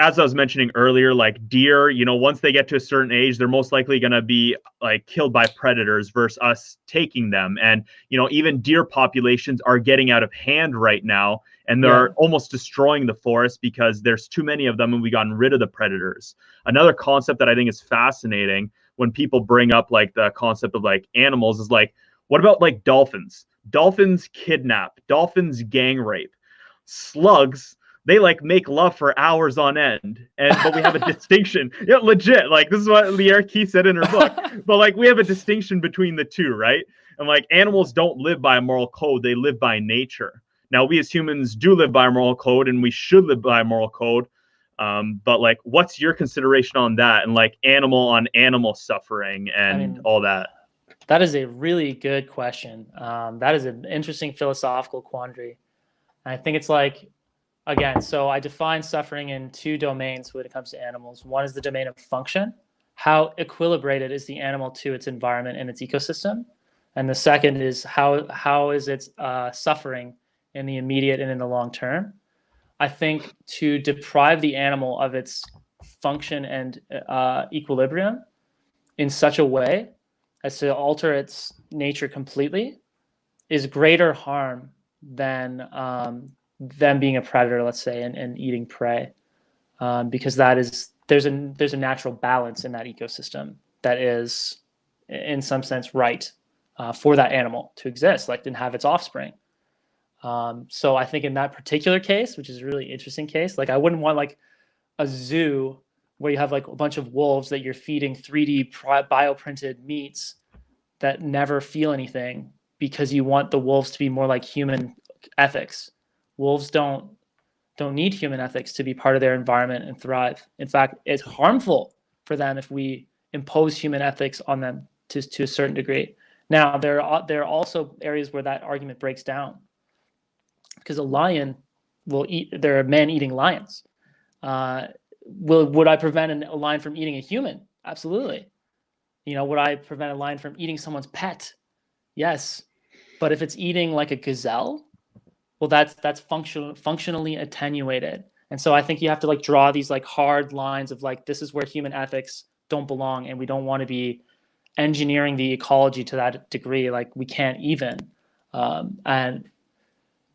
as I was mentioning earlier, like deer, once they get to a certain age, they're most likely going to be like killed by predators versus us taking them. And even deer populations are getting out of hand right now, and they're almost destroying the forest because there's too many of them and we've gotten rid of the predators. Another concept that I think is fascinating when people bring up like the concept of like animals is like, what about like dolphins? Dolphins kidnap, dolphins gang rape, slugs, they like make love for hours on end, but we have a distinction. Yeah, legit. Like this is what Lierre Key said in her book. But like we have a distinction between the two, right? And like animals don't live by a moral code; they live by nature. Now we as humans do live by a moral code, and we should live by a moral code. But like, what's your consideration on that, and like animal on animal suffering and all that? That is a really good question. That is an interesting philosophical quandary. And I think it's like, again, so I define suffering in two domains when it comes to animals. One is the domain of function. How equilibrated is the animal to its environment and its ecosystem? And the second is how is its suffering in the immediate and in the long term? I think to deprive the animal of its function and equilibrium in such a way as to alter its nature completely is greater harm than them being a predator, let's say, and eating prey, because there's a natural balance in that ecosystem that is, in some sense, right for that animal to exist, like and have its offspring. So I think in that particular case, which is a really interesting case, like I wouldn't want like a zoo where you have like a bunch of wolves that you're feeding 3D bioprinted meats that never feel anything because you want the wolves to be more like human ethics. Wolves don't need human ethics to be part of their environment and thrive. In fact, it's harmful for them if we impose human ethics on them to a certain degree. Now, there are also areas where that argument breaks down, because a lion will eat. There are men eating lions. Would I prevent a lion from eating a human? Absolutely. Would I prevent a lion from eating someone's pet? Yes. But if it's eating like a gazelle, well, that's functionally attenuated. And so I think you have to like draw these like hard lines of like, this is where human ethics don't belong, and we don't want to be engineering the ecology to that degree. Like we can't even. And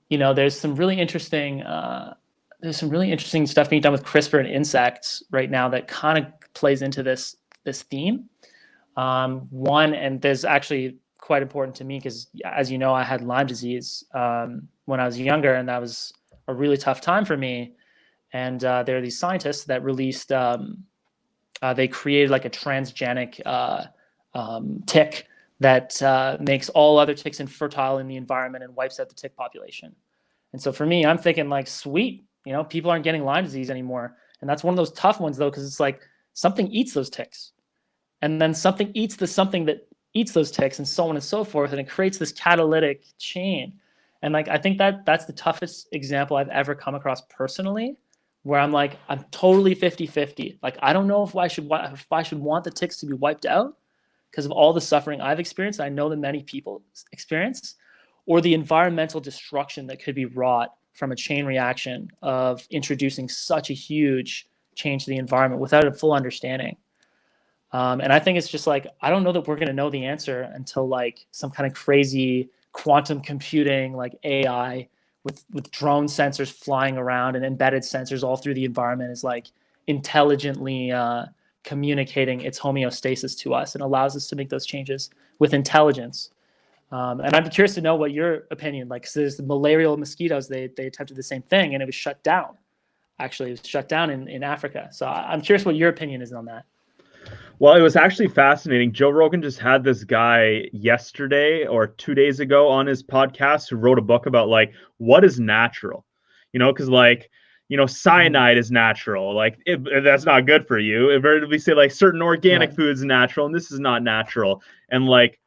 there's some really interesting stuff being done with CRISPR and insects right now that kind of plays into this theme. And there's actually quite important to me because, as you know, I had Lyme disease when I was younger, and that was a really tough time for me. And there are these scientists that released, they created like a transgenic tick that makes all other ticks infertile in the environment and wipes out the tick population. And so for me, I'm thinking like, sweet, people aren't getting Lyme disease anymore. And that's one of those tough ones though, because it's like something eats those ticks, and then something eats the something that eats those ticks, and so on and so forth, and it creates this catalytic chain. And like I think that's the toughest example I've ever come across personally, where I'm like, I'm totally 50-50. Like I don't know if I should want the ticks to be wiped out because of all the suffering I've experienced, I know that many people experience, or the environmental destruction that could be wrought from a chain reaction of introducing such a huge change to the environment without a full understanding. And I think it's just like, I don't know that we're going to know the answer until like some kind of crazy quantum computing, like AI with drone sensors flying around and embedded sensors all through the environment is like intelligently communicating its homeostasis to us and allows us to make those changes with intelligence. And I'm curious to know what your opinion, like, cause there's the malarial mosquitoes, they attempted the same thing and it was shut down. Actually, it was shut down in Africa. So I'm curious what your opinion is on that. Well, it was actually fascinating. Joe Rogan just had this guy yesterday or 2 days ago on his podcast who wrote a book about like what is natural, because like, Mhm. cyanide is natural. Like that's not good for you. We say like certain organic Right. foods natural, and this is not natural. And like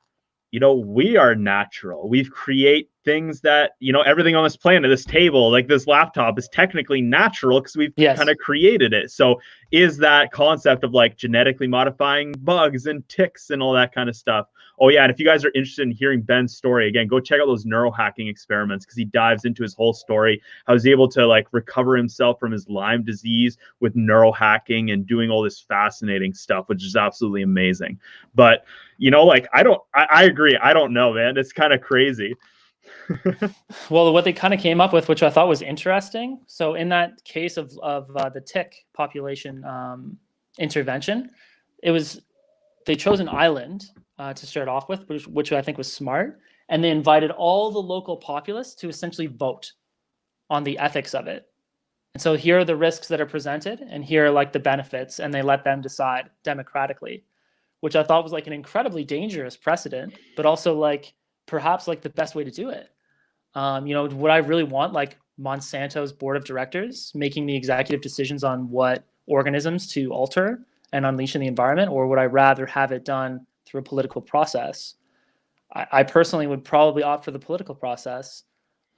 we are natural. We've create things that, everything on this planet, this table, like this laptop is technically natural because we've kind Yes. of created it. So is that concept of like genetically modifying bugs and ticks and all that kind of stuff? Oh yeah, and if you guys are interested in hearing Ben's story, again, go check out those neurohacking experiments because he dives into his whole story, how he's able to like recover himself from his Lyme disease with neurohacking and doing all this fascinating stuff, which is absolutely amazing. But like I agree. I don't know, man. It's kind of crazy. Well, what they kind of came up with, which I thought was interesting. So in that case of the tick population intervention, it was they chose an island to start off with, which I think was smart, and they invited all the local populace to essentially vote on the ethics of it. And so here are the risks that are presented, and here are like the benefits, and they let them decide democratically, which I thought was like an incredibly dangerous precedent, but also like perhaps like the best way to do it. Would I really want like Monsanto's board of directors making the executive decisions on what organisms to alter and unleash in the environment, or would I rather have it done through a political process? I personally would probably opt for the political process,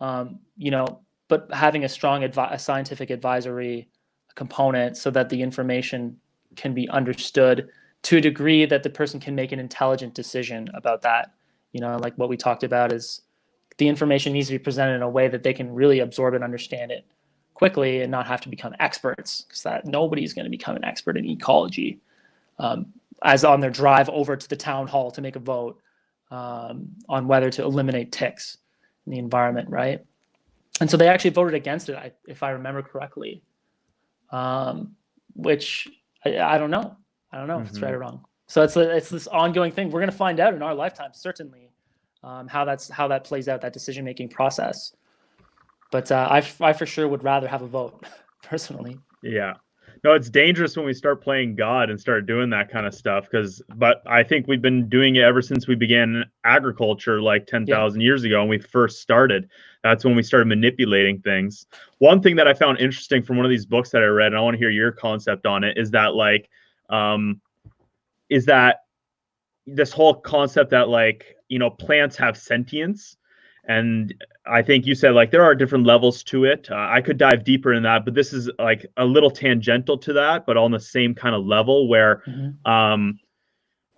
um, you know, but having a strong a scientific advisory component so that the information can be understood to a degree that the person can make an intelligent decision about that. Like what we talked about is the information needs to be presented in a way that they can really absorb and understand it quickly and not have to become experts, because that nobody's going to become an expert in ecology um, as on their drive over to the town hall to make a vote on whether to eliminate ticks in the environment, right? And so they actually voted against it, if I remember correctly, um, which I don't know. I don't know if it's right Mm-hmm. or wrong. So it's this ongoing thing. We're going to find out in our lifetime, certainly, how that plays out, that decision making process. But I for sure would rather have a vote, personally. Yeah. No, it's dangerous when we start playing God and start doing that kind of stuff but I think we've been doing it ever since we began agriculture like Yeah. 10,000 years ago when we first started. That's when we started manipulating things. One thing that I found interesting from one of these books that I read, and I want to hear your concept on it, is that like um is that this whole concept that like plants have sentience. And I think you said like there are different levels to it. I could dive deeper in that, but this is like a little tangential to that, but on the same kind of level where Mm-hmm. um,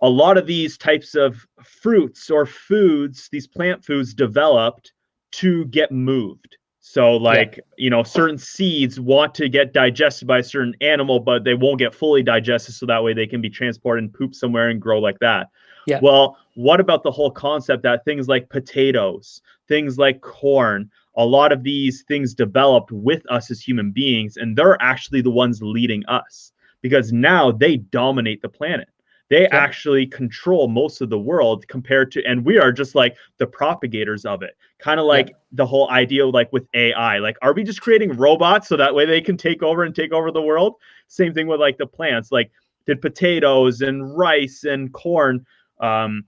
a lot of these types of fruits or foods, these plant foods, developed to get moved. So, Yeah. like, certain seeds want to get digested by a certain animal, but they won't get fully digested. So that way they can be transported and poop somewhere and grow like that. Yeah. Well, what about the whole concept that things like potatoes, things like corn, a lot of these things developed with us as human beings, and they're actually the ones leading us because now they dominate the planet. They Yeah. actually control most of the world compared to, and we are just like the propagators of it. Kind of Yeah. like the whole idea like with AI. Like, are we just creating robots so that way they can take over and take over the world? Same thing with like the plants. Like, did potatoes and rice and corn, um,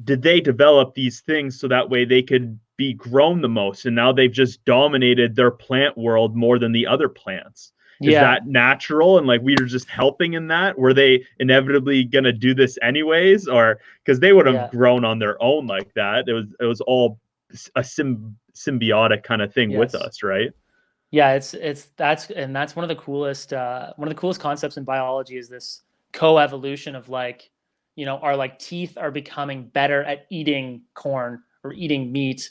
did they develop these things so that way they could be grown the most? And now they've just dominated their plant world more than the other plants. Is Yeah. that natural? And like we were just helping in that? Were they inevitably going to do this anyways? Or because they would have Yeah. grown on their own like that? It was all a symbiotic kind of thing with Yes. us, right? Yeah, that's one of the coolest concepts in biology is this coevolution of like, our like teeth are becoming better at eating corn or eating meat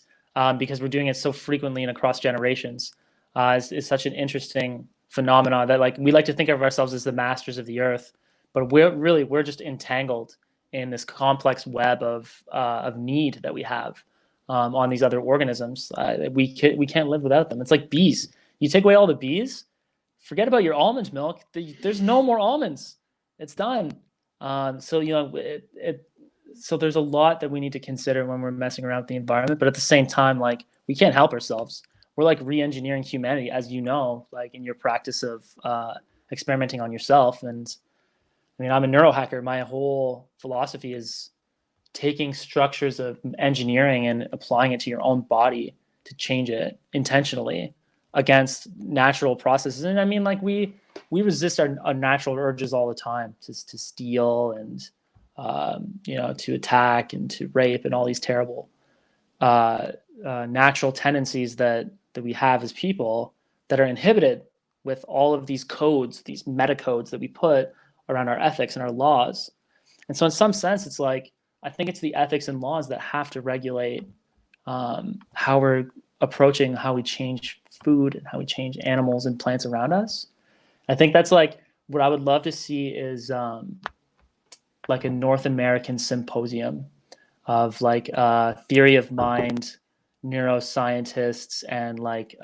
because we're doing it so frequently and across generations. Is such an interesting phenomenon that like we like to think of ourselves as the masters of the earth, but we're just entangled in this complex web of need that we have on these other organisms. We can't live without them. It's like bees. You take away all the bees, forget about your almond milk. There's no more almonds. It's done. So so there's a lot that we need to consider when we're messing around with the environment. But at the same time, like we can't help ourselves. We're like re-engineering humanity, as you know, like in your practice of experimenting on yourself. And I mean, I'm a neurohacker. My whole philosophy is taking structures of engineering and applying it to your own body to change it intentionally. against natural processes. And I mean, like we resist our natural urges all the time to steal and to attack and to rape and all these terrible natural tendencies that we have as people that are inhibited with all of these codes, these meta codes that we put around our ethics and our laws. And so, in some sense, it's like I think it's the ethics and laws that have to regulate how we're approaching how we change food and how we change animals and plants around us. I think that's like what I would love to see is like a North American symposium of like theory of mind neuroscientists and like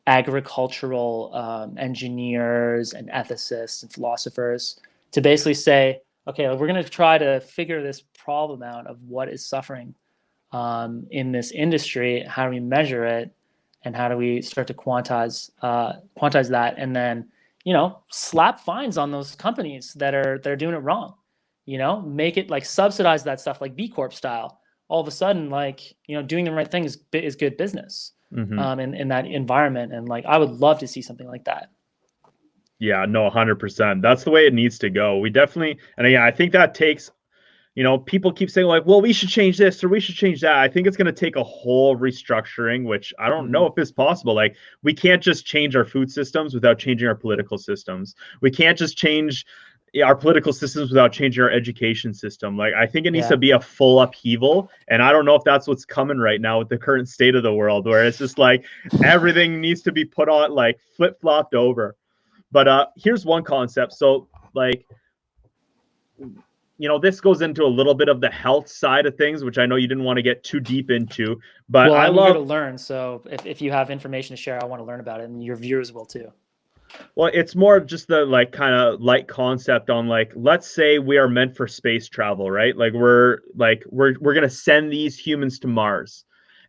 agricultural engineers and ethicists and philosophers to basically say, okay, we're going to try to figure this problem out of what is suffering in this industry. How do we measure it, and how do we start to quantize that, and then slap fines on those companies that are doing it wrong. Make it like subsidize that stuff like B Corp style. All of a sudden, like doing the right thing is good business in that environment, and like I would love to see something like that. Yeah, no, 100%. That's the way it needs to go. We definitely, and yeah, I think that takes, people keep saying like, well, we should change this or we should change that. I think it's going to take a whole restructuring, which I don't know if it's possible. Like, we can't just change our food systems without changing our political systems. We can't just change our political systems without changing our education system. Like, I think it needs to be a full upheaval. And I don't know if that's what's coming right now with the current state of the world, where it's just like everything needs to be put on, like flip-flopped over. But here's one concept. So, like, this goes into a little bit of the health side of things, which I know you didn't want to get too deep into. But well, I'm eager to learn. So if you have information to share, I want to learn about it, and your viewers will too. Well, it's more just the like kind of light concept on like, let's say we are meant for space travel, right? Like we're gonna send these humans to Mars.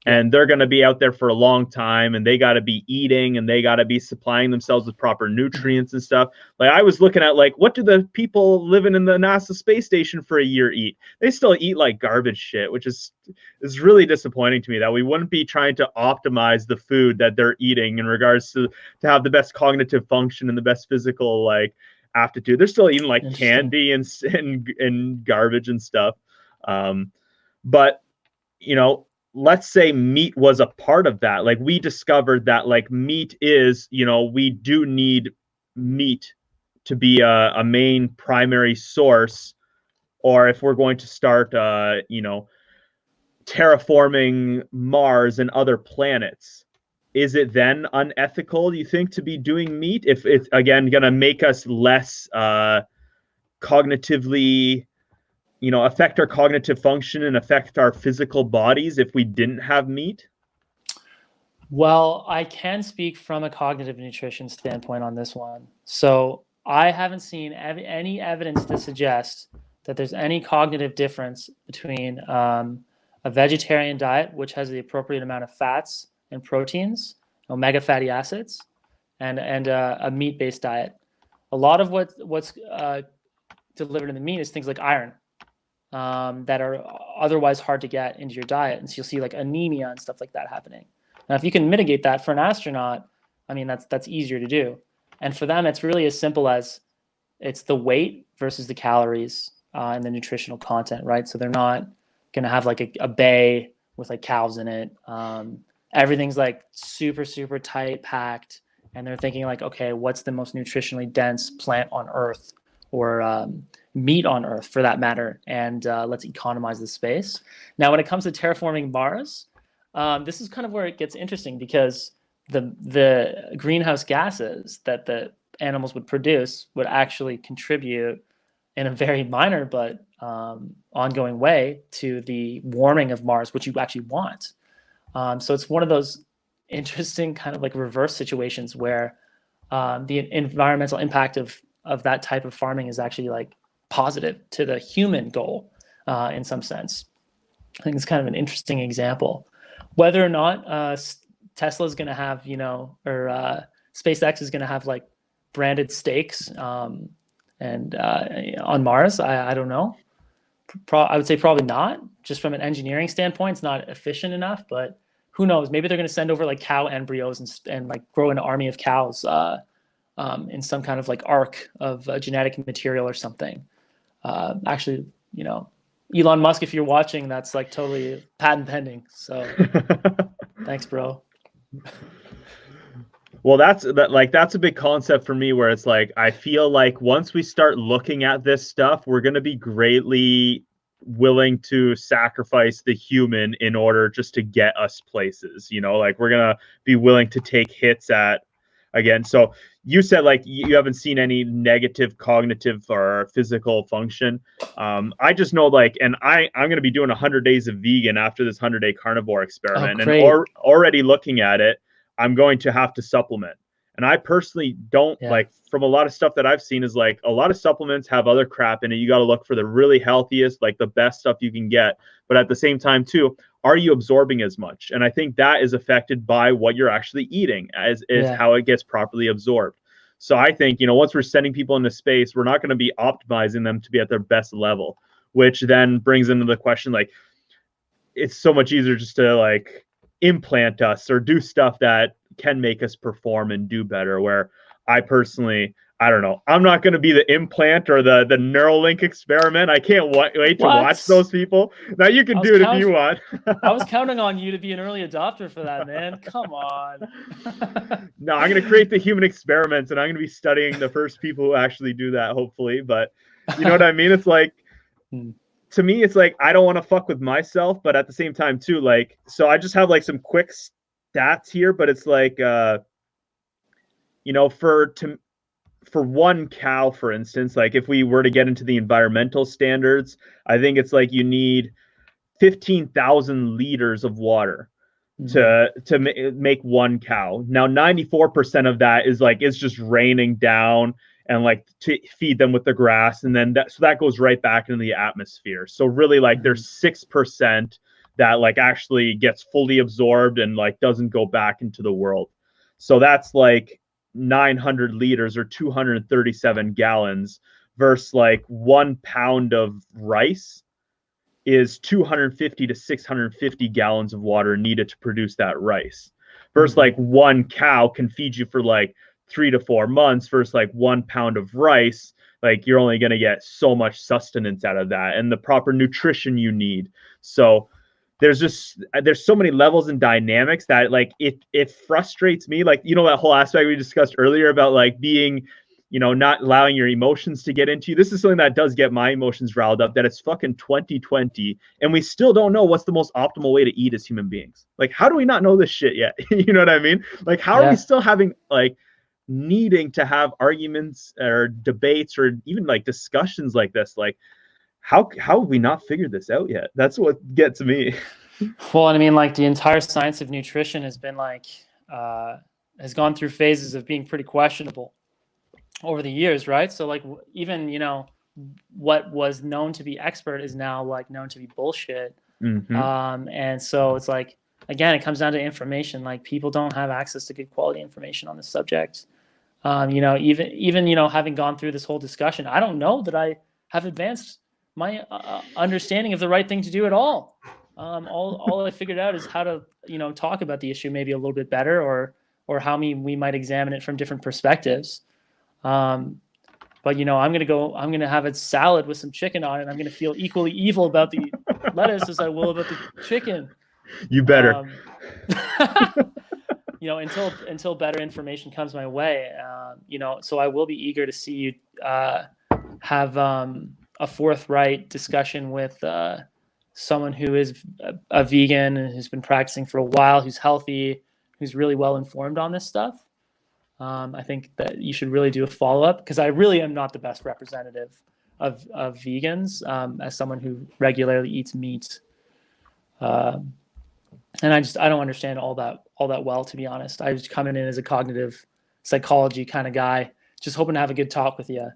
And they're going to be out there for a long time, and they got to be eating, and they got to be supplying themselves with proper nutrients and stuff. Like, I was looking at like, what do the people living in the NASA space station for a year eat? They still eat like garbage shit, which is really disappointing to me, that we wouldn't be trying to optimize the food that they're eating in regards to have the best cognitive function and the best physical like aptitude. They're still eating like candy and garbage and stuff. But let's say meat was a part of that. Like, we discovered that like meat is, we do need meat to be a main primary source. Or if we're going to start, terraforming Mars and other planets, is it then unethical, do you think, to be doing meat if it's, again, going to make us less cognitively, affect our cognitive function and affect our physical bodies if we didn't have meat? Well, I can speak from a cognitive nutrition standpoint on this one. So I haven't seen any evidence to suggest that there's any cognitive difference between a vegetarian diet, which has the appropriate amount of fats and proteins, omega fatty acids, and a meat-based diet. A lot of what's delivered in the meat is things like iron, that are otherwise hard to get into your diet. And so you'll see like anemia and stuff like that happening. Now, if you can mitigate that for an astronaut, I mean, that's easier to do. And for them, it's really as simple as it's the weight versus the calories and the nutritional content, right? So they're not going to have like a bay with like cows in it. Everything's like super, super tight packed. And they're thinking like, okay, what's the most nutritionally dense plant on Earth, or meat on Earth for that matter, and let's economize the space. Now, when it comes to terraforming Mars, this is kind of where it gets interesting, because the greenhouse gases that the animals would produce would actually contribute in a very minor but ongoing way to the warming of Mars, which you actually want. So it's one of those interesting kind of like reverse situations where the environmental impact of that type of farming is actually like positive to the human goal in some sense. I think it's kind of an interesting example. Whether or not Tesla is going to have, or SpaceX is going to have like branded steaks and on Mars, I don't know. I would say probably not. Just from an engineering standpoint, it's not efficient enough, but who knows? Maybe they're going to send over like cow embryos and like grow an army of cows in some kind of like arc of genetic material or something. Actually, you know, Elon Musk, if you're watching, that's like totally patent pending. So thanks, bro. Well, that's a big concept for me where it's like I feel like once we start looking at this stuff, we're going to be greatly willing to sacrifice the human in order just to get us places, you know, like we're going to be willing to take hits at again. So you said like you haven't seen any negative cognitive or physical function. I just know like, and I'm going to be doing 100 days of vegan after this 100-day carnivore Oh, experiment, and great. already looking at it, I'm going to have to supplement. And I personally don't Yeah. like, from a lot of stuff that I've seen is like a lot of supplements have other crap in it. You got to look for the really healthiest, like the best stuff you can get. But at the same time, too, are you absorbing as much? And I think that is affected by what you're actually eating, as is Yeah. how it gets properly absorbed. So I think, you know, once we're sending people into space, we're not going to be optimizing them to be at their best level, which then brings into the question like, it's so much easier just to like implant us or do stuff that can make us perform and do better. Where I personally, I don't know, I'm not going to be the implant or the Neuralink experiment. I can't wait to watch What? those people. Now you can do it if you want. I was counting on you to be an early adopter for that, man. Come on. No, I'm going to create the human experiments, and I'm going to be studying the first people who actually do that, hopefully. But you know what I mean? It's like, to me, it's like I don't want to fuck with myself, but at the same time, too, like, so I just have like some quick stats here, but it's like, you know, for one cow, for instance, like if we were to get into the environmental standards, I think it's like you need 15,000 liters of water to make one cow. Now 94% of that is like it's just raining down and like to feed them with the grass, and then that goes right back into the atmosphere. So really like there's 6% that like actually gets fully absorbed and like doesn't go back into the world. So that's like 900 liters or 237 gallons versus like 1 pound of rice is 250 to 650 gallons of water needed to produce that rice. Versus like one cow can feed you for like 3 to 4 months versus like 1 pound of rice. Like you're only going to get so much sustenance out of that and the proper nutrition you need. So there's so many levels and dynamics that like it frustrates me. Like, you know, that whole aspect we discussed earlier about like being, you know, not allowing your emotions to get into you. This is something that does get my emotions riled up, that it's fucking 2020 and we still don't know what's the most optimal way to eat as human beings. Like, how do we not know this shit yet? You know what I mean? Like, how are we still having like needing to have arguments or debates or even like discussions like this? Like, how have we not figured this out yet? That's what gets me. Well, I mean, like the entire science of nutrition has been like has gone through phases of being pretty questionable over the years, right? So like even, you know, what was known to be expert is now like known to be bullshit. And so it's like, again, it comes down to information. Like people don't have access to good quality information on this subject. You know, even you know, having gone through this whole discussion, I don't know that I have advanced my understanding of the right thing to do at all. All I figured out is how to, you know, talk about the issue maybe a little bit better, or how we might examine it from different perspectives. But you know, I'm gonna have a salad with some chicken on it. I'm gonna feel equally evil about the lettuce as I will about the chicken. You better. You know, until better information comes my way, you know, so I will be eager to see you have a forthright discussion with someone who is a vegan and who's been practicing for a while, who's healthy, who's really well informed on this stuff. I think that you should really do a follow-up, because I really am not the best representative of vegans as someone who regularly eats meat. And I don't understand all that well, to be honest. I was coming in as a cognitive psychology kind of guy, just hoping to have a good talk with you.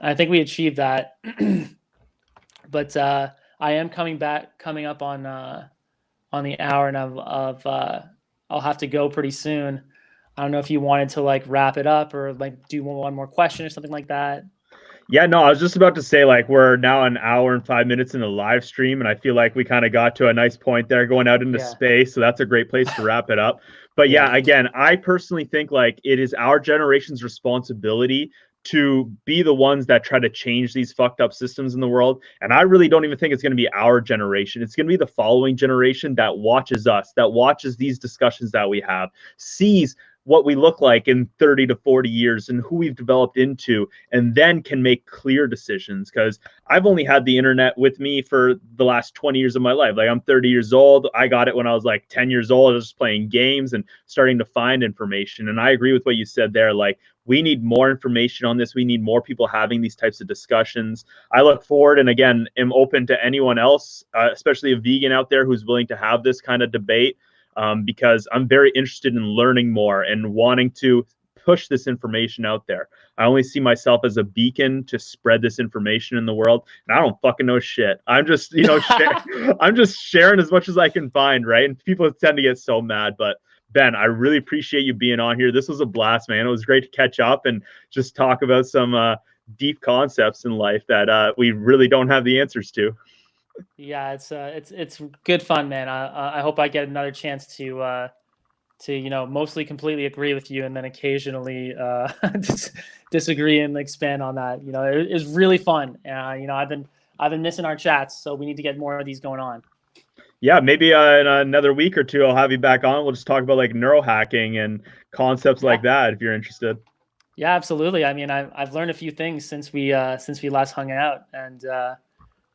I think we achieved that. But I am coming up on the hour, and I'll have to go pretty soon. I don't know if you wanted to like wrap it up or like do one more question or something like that. Yeah, no, I was just about to say, like, we're now an hour and 5 minutes in the live stream, and I feel like we kind of got to a nice point there going out into Yeah. space. So that's a great place to wrap it up. But Yeah. yeah, again, I personally think like it is our generation's responsibility to be the ones that try to change these fucked up systems in the world. And I really don't even think it's going to be our generation. It's going to be the following generation that watches us, that watches these discussions that we have, sees what we look like in 30 to 40 years and who we've developed into, and then can make clear decisions. Because I've only had the internet with me for the last 20 years of my life. Like, I'm 30 years old. I got it when I was like 10 years old. I was just playing games and starting to find information. And I agree with what you said there. Like, we need more information on this. We need more people having these types of discussions. I look forward and again am open to anyone else, especially a vegan out there who's willing to have this kind of debate, because I'm very interested in learning more and wanting to push this information out there. I only see myself as a beacon to spread this information in the world, and I don't fucking know shit. I'm just, I'm just sharing as much as I can find, right? And people tend to get so mad, but Ben, I really appreciate you being on here. This was a blast, man. It was great to catch up and just talk about some deep concepts in life that we really don't have the answers to. Yeah, it's good fun, man. I hope I get another chance to mostly completely agree with you, and then occasionally disagree and expand on that. It's really fun. I've been missing our chats, so we need to get more of these going on. Yeah, maybe in another week or two, I'll have you back on. We'll just talk about like neurohacking and concepts like Yeah, that if you're interested. yeah, absolutely. I mean, I've learned a few things since we last hung out, and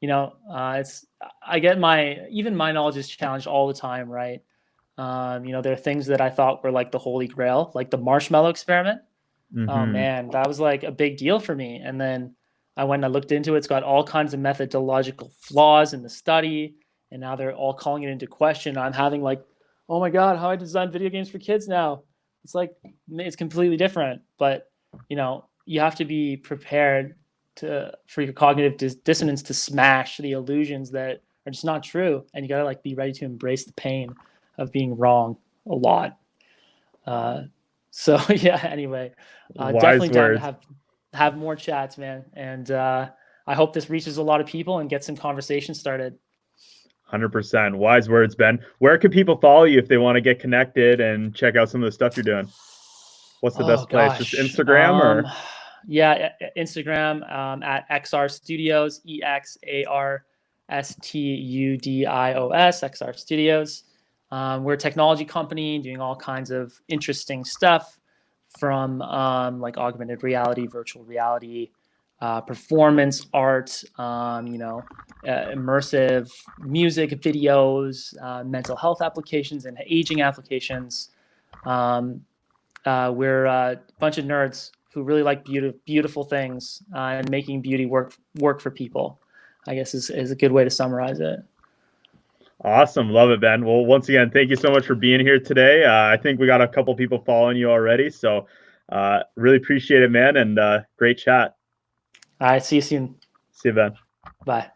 it's I get my knowledge is challenged all the time, right? There are things that I thought were like the holy grail, like the marshmallow experiment. Oh Mm-hmm. man, that was like a big deal for me. And then I went and I looked into it. It's got all kinds of methodological flaws in the study, and now they're all calling it into question. I'm having like, oh my god, how I design video games for kids now? It's like it's completely different. But you have to be prepared for your cognitive dissonance to smash the illusions that are just not true, and you gotta like be ready to embrace the pain of being wrong a lot. Uh, so yeah. Anyway, Wise definitely down to words. have more chats, man. And I hope this reaches a lot of people and get some conversation started. 100%. Wise words, Ben. Where can people follow you if they want to get connected and check out some of the stuff you're doing? What's the Oh best place? Just gosh. Instagram or? Yeah, Instagram at XR Studios, EXARSTUDIOS, XR Studios. We're a technology company doing all kinds of interesting stuff from like augmented reality, virtual reality, performance art, immersive music videos, mental health applications, and aging applications. Um, we're a bunch of nerds who really like beautiful things and making beauty work for people, I guess is a good way to summarize it. Awesome. Love it, Ben. Well, once again, thank you so much for being here today. I think we got a couple people following you already. So really appreciate it, man. And great chat. All right, see you soon. See you, Ben. Bye.